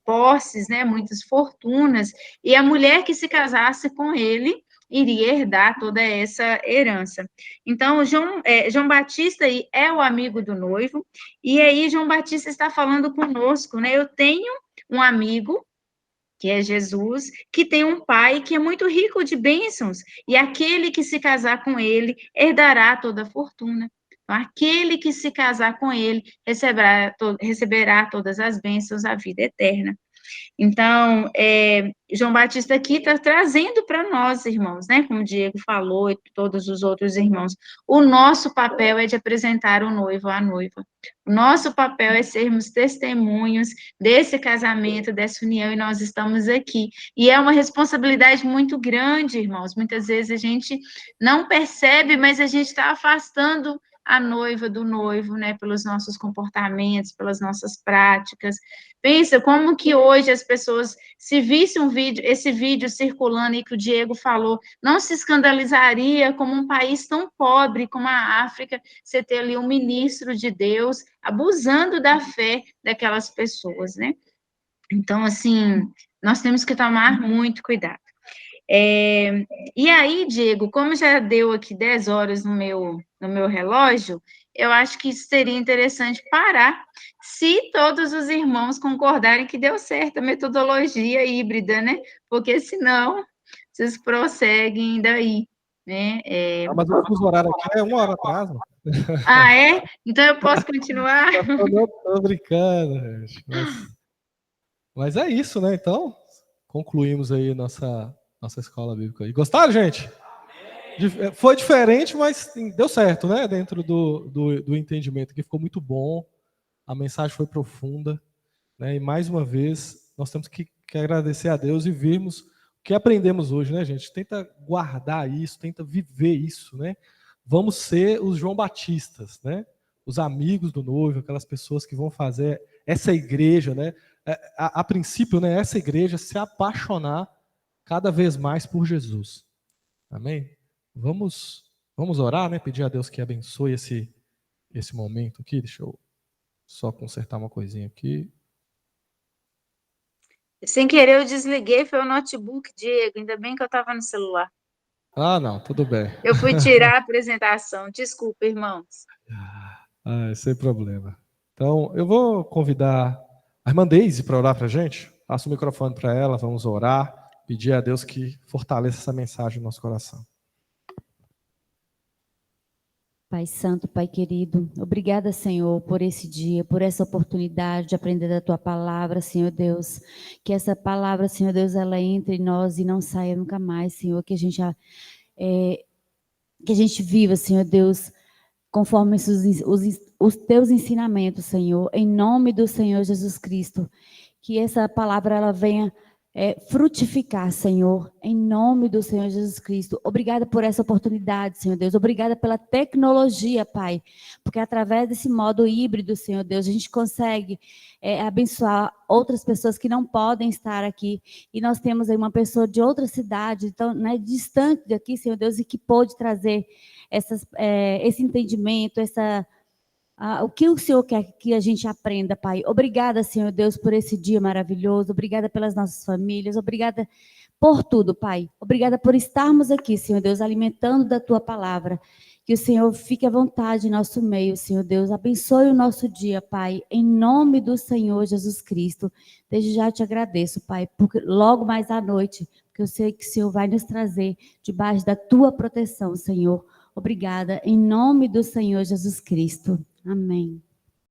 S1: posses, né, muitas fortunas, e a mulher que se casasse com ele iria herdar toda essa herança. Então, João Batista é o amigo do noivo, e aí João Batista está falando conosco, né? Eu tenho um amigo, que é Jesus, que tem um pai que é muito rico de bênçãos, e aquele que se casar com ele herdará toda a fortuna. Então, aquele que se casar com ele receberá todas as bênçãos, a vida eterna. Então, João Batista aqui está trazendo para nós, irmãos, né? Como o Diego falou e todos os outros irmãos, o nosso papel é de apresentar o noivo à noiva. O nosso papel é sermos testemunhos desse casamento, dessa união, e nós estamos aqui. E é uma responsabilidade muito grande, irmãos. Muitas vezes a gente não percebe, mas a gente está afastando a noiva do noivo, né? Pelos nossos comportamentos, pelas nossas práticas. Pensa como que hoje as pessoas, se vissem esse vídeo circulando aí que o Diego falou, não se escandalizaria como um país tão pobre como a África, você ter ali um ministro de Deus abusando da fé daquelas pessoas, né? Então, assim, nós temos que tomar muito cuidado. E aí, Diego, como já deu aqui 10 horas no meu relógio, eu acho que seria interessante parar, se todos os irmãos concordarem que deu certo a metodologia híbrida, né? Porque senão, vocês prosseguem daí, né?
S2: Mas o fuso horário aqui é 1 hora atrás.
S1: Ah, é? Então eu posso continuar?
S2: Eu tô brincando, gente. Mas é isso, né? Então, concluímos aí nossa escola bíblica. E gostaram, gente? Foi diferente, mas deu certo, né? Dentro do entendimento, que ficou muito bom. A mensagem foi profunda, né? E mais uma vez, nós temos que agradecer a Deus e vermos o que aprendemos hoje, né, gente? Tenta guardar isso, tenta viver isso, né? Vamos ser os João Batistas, né? Os amigos do noivo, aquelas pessoas que vão fazer essa igreja, né? A princípio, né? Essa igreja se apaixonar cada vez mais por Jesus. Amém? Vamos orar, né? Pedir a Deus que abençoe esse momento aqui. Deixa eu só consertar uma coisinha aqui.
S1: Sem querer, eu desliguei, foi o notebook, Diego. Ainda bem que eu estava no celular.
S2: Ah, não, tudo bem.
S1: Eu fui tirar a apresentação. Desculpa, irmãos.
S2: Sem problema. Então, eu vou convidar a irmã Deise para orar para a gente. Passo o microfone para ela, vamos orar, pedir a Deus que fortaleça essa mensagem no nosso coração.
S5: Pai Santo, Pai querido, obrigada, Senhor, por esse dia, por essa oportunidade de aprender da Tua palavra, Senhor Deus. Que essa palavra, Senhor Deus, ela entre em nós e não saia nunca mais, Senhor. Que a gente viva, Senhor Deus, conforme os Teus ensinamentos, Senhor. Em nome do Senhor Jesus Cristo. Que essa palavra ela venha frutificar, Senhor, em nome do Senhor Jesus Cristo. Obrigada por essa oportunidade, Senhor Deus. Obrigada pela tecnologia, Pai, porque através desse modo híbrido, Senhor Deus, a gente consegue abençoar outras pessoas que não podem estar aqui. E nós temos aí uma pessoa de outra cidade, então, né, distante daqui, Senhor Deus, e que pôde trazer esse entendimento, o que o Senhor quer que a gente aprenda, Pai. Obrigada, Senhor Deus, por esse dia maravilhoso. Obrigada pelas nossas famílias. Obrigada por tudo, Pai. Obrigada por estarmos aqui, Senhor Deus, alimentando da Tua palavra. Que o Senhor fique à vontade em nosso meio, Senhor Deus. Abençoe o nosso dia, Pai, em nome do Senhor Jesus Cristo. Desde já te agradeço, Pai, porque logo mais à noite, porque eu sei que o Senhor vai nos trazer debaixo da Tua proteção, Senhor. Obrigada, em nome do Senhor Jesus Cristo. Amém.